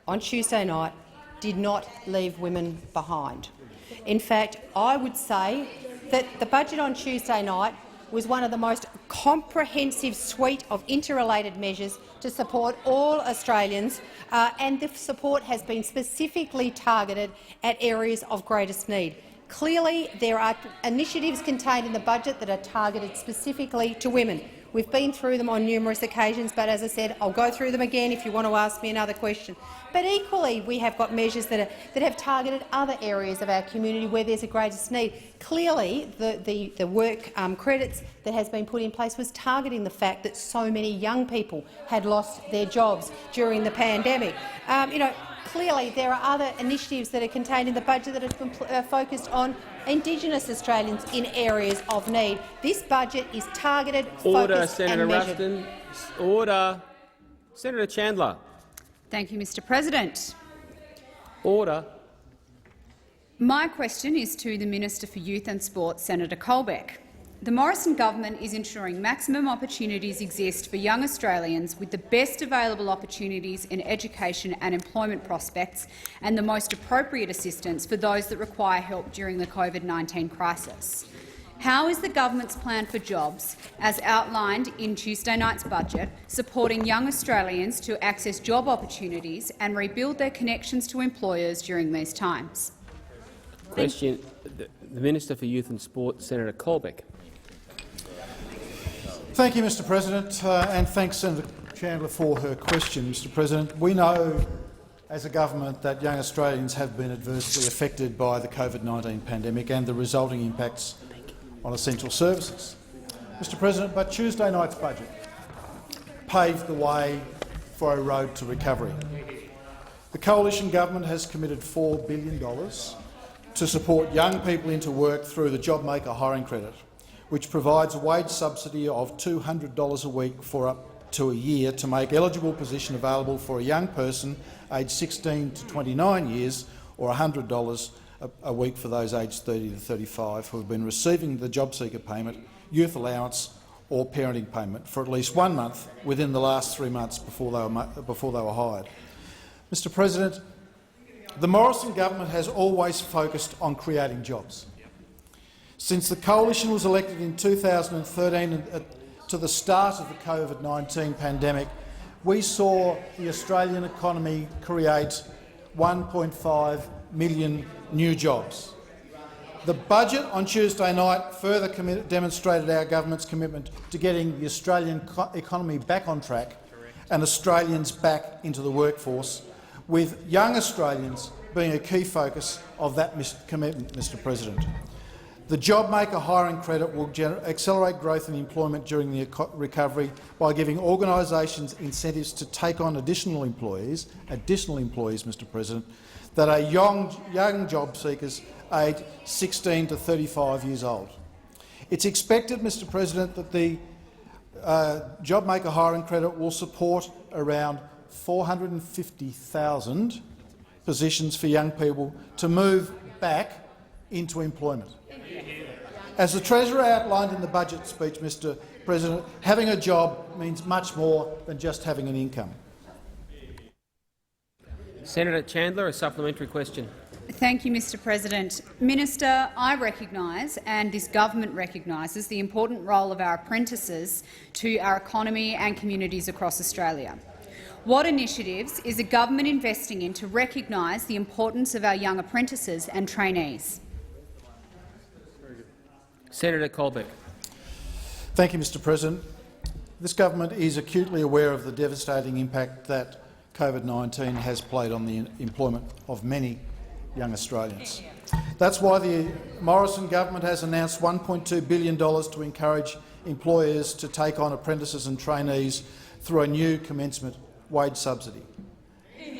on Tuesday night, did not leave women behind. In fact, I would say that the budget on Tuesday night was one of the most comprehensive suite of interrelated measures to support all Australians, and the support has been specifically targeted at areas of greatest need. Clearly, there are initiatives contained in the budget that are targeted specifically to women. We've been through them on numerous occasions, but as I said, I'll go through them again if you want to ask me another question. But equally, we have got measures that have targeted other areas of our community where there's a greatest need. Clearly, the work credits that has been put in place was targeting the fact that so many young people had lost their jobs during the pandemic. Clearly, there are other initiatives that are contained in the budget that are focused on Indigenous Australians in areas of need. This budget is targeted, focused Senator and measured. Ruston. Order. Senator Chandler. Thank you, Mr President. Order. My question is to the Minister for Youth and Sport, Senator Colbeck. The Morrison government is ensuring maximum opportunities exist for young Australians with the best available opportunities in education and employment prospects and the most appropriate assistance for those that require help during the COVID-19 crisis. How is the government's plan for jobs, as outlined in Tuesday night's budget, supporting young Australians to access job opportunities and rebuild their connections to employers during these times? Question. The Minister for Youth and Sport, Senator Colbeck. Thank you, Mr President, and thanks Senator Chandler for her question. Mr President, we know as a government that young Australians have been adversely affected by the COVID-19 pandemic and the resulting impacts on essential services. Mr President, but Tuesday night's budget paved the way for a road to recovery. The coalition government has committed $4 billion to support young people into work through the JobMaker hiring credit, which provides a wage subsidy of $200 a week for up to a year to make eligible position available for a young person aged 16 to 29 years, or $100 a week for those aged 30 to 35 who have been receiving the job seeker payment, youth allowance or parenting payment for at least 1 month within the last 3 months before they were hired. Mr President, the Morrison government has always focused on creating jobs. Since the coalition was elected in 2013 to the start of the COVID-19 pandemic, we saw the Australian economy create 1.5 million new jobs. The budget on Tuesday night further demonstrated our government's commitment to getting the Australian economy back on track and Australians back into the workforce, with young Australians being a key focus of that commitment, Mr President. The JobMaker hiring credit will accelerate growth in employment during the recovery by giving organisations incentives to take on additional employees, Mr President, that are young job seekers aged 16 to 35 years old. It's expected, Mr President, that the JobMaker hiring credit will support around 450,000 positions for young people to move back into employment. As the Treasurer outlined in the budget speech, Mr President, having a job means much more than just having an income. Senator Chandler, a supplementary question. Thank you, Mr President. Minister, I recognise, and this government recognises, the important role of our apprentices to our economy and communities across Australia. What initiatives is the government investing in to recognise the importance of our young apprentices and trainees? Senator Colbeck. Thank you, Mr President. This government is acutely aware of the devastating impact that COVID-19 has played on the employment of many young Australians. That's why the Morrison government has announced $1.2 billion to encourage employers to take on apprentices and trainees through a new commencement wage subsidy.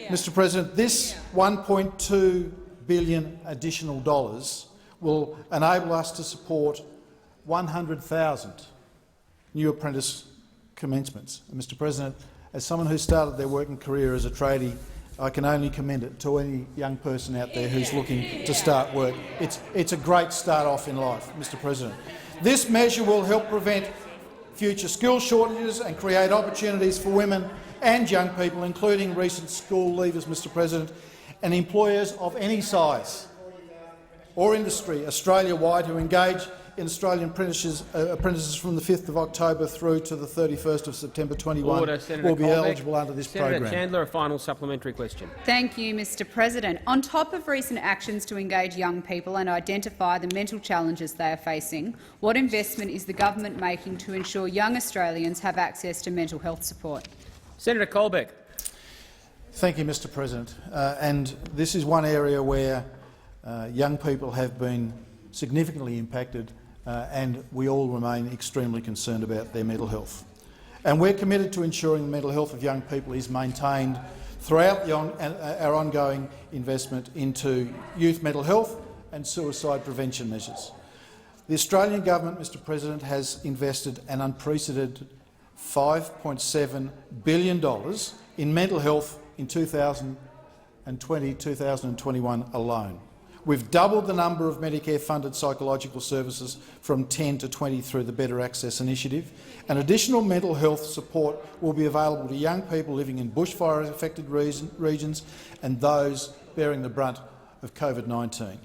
Mr President, this $1.2 billion additional dollars will enable us to support 100,000 new apprentice commencements. And Mr President, as someone who started their working career as a tradie, I can only commend it to any young person out there who's looking to start work. It's a great start off in life, Mr President. This measure will help prevent future skill shortages and create opportunities for women and young people, including recent school leavers, Mr President, and employers of any size or industry Australia-wide who engage in Australian apprentices from the 5th of October through to the 31st of September 21 will be eligible under this program. Senator Chandler, a final supplementary question. Thank you, Mr President. On top of recent actions to engage young people and identify the mental challenges they are facing, what investment is the government making to ensure young Australians have access to mental health support? Senator Colbeck. Thank you, Mr President. And this is one area where young people have been significantly impacted, and we all remain extremely concerned about their mental health. And we're committed to ensuring the mental health of young people is maintained throughout our ongoing investment into youth mental health and suicide prevention measures. The Australian government, Mr President, has invested an unprecedented $5.7 billion in mental health in 2020-2021 alone. We've doubled the number of Medicare-funded psychological services from 10 to 20 through the Better Access Initiative, and additional mental health support will be available to young people living in bushfire-affected regions and those bearing the brunt of COVID-19.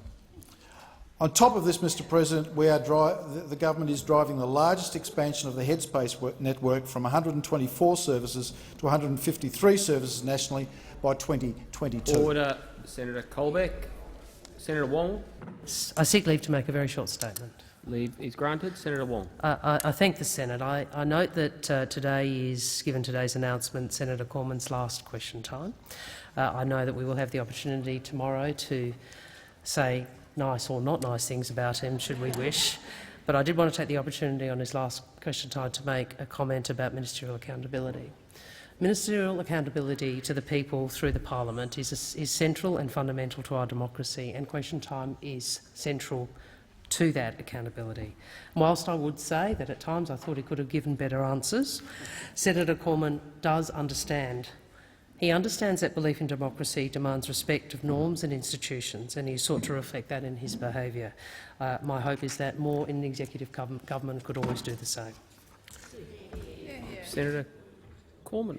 On top of this, Mr President, the government is driving the largest expansion of the Headspace network from 124 services to 153 services nationally by 2022. Order. Senator Colbeck. Senator Wong. I seek leave to make a very short statement. Leave is granted. Senator Wong. I thank the Senate. I note that today is, given today's announcement, Senator Cormann's last question time. I know that we will have the opportunity tomorrow to say nice or not nice things about him, should we wish. But I did want to take the opportunity on his last question time to make a comment about ministerial accountability. Ministerial accountability to the people through the parliament is central and fundamental to our democracy, and question time is central to that accountability. Whilst I would say that at times I thought he could have given better answers, Senator Cormann does understand. He understands that belief in democracy demands respect of norms and institutions, and he sought to reflect that in his behaviour. My hope is that more in the executive government could always do the same. Senator Cormann.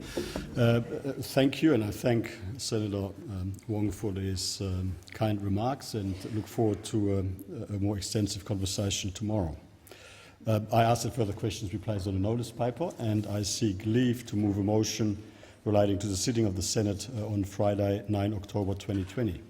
Thank you, and I thank Senator Wong for his kind remarks, and look forward to a more extensive conversation tomorrow. I ask that further questions be placed on the notice paper, and I seek leave to move a motion relating to the sitting of the Senate on Friday, 9 October 2020.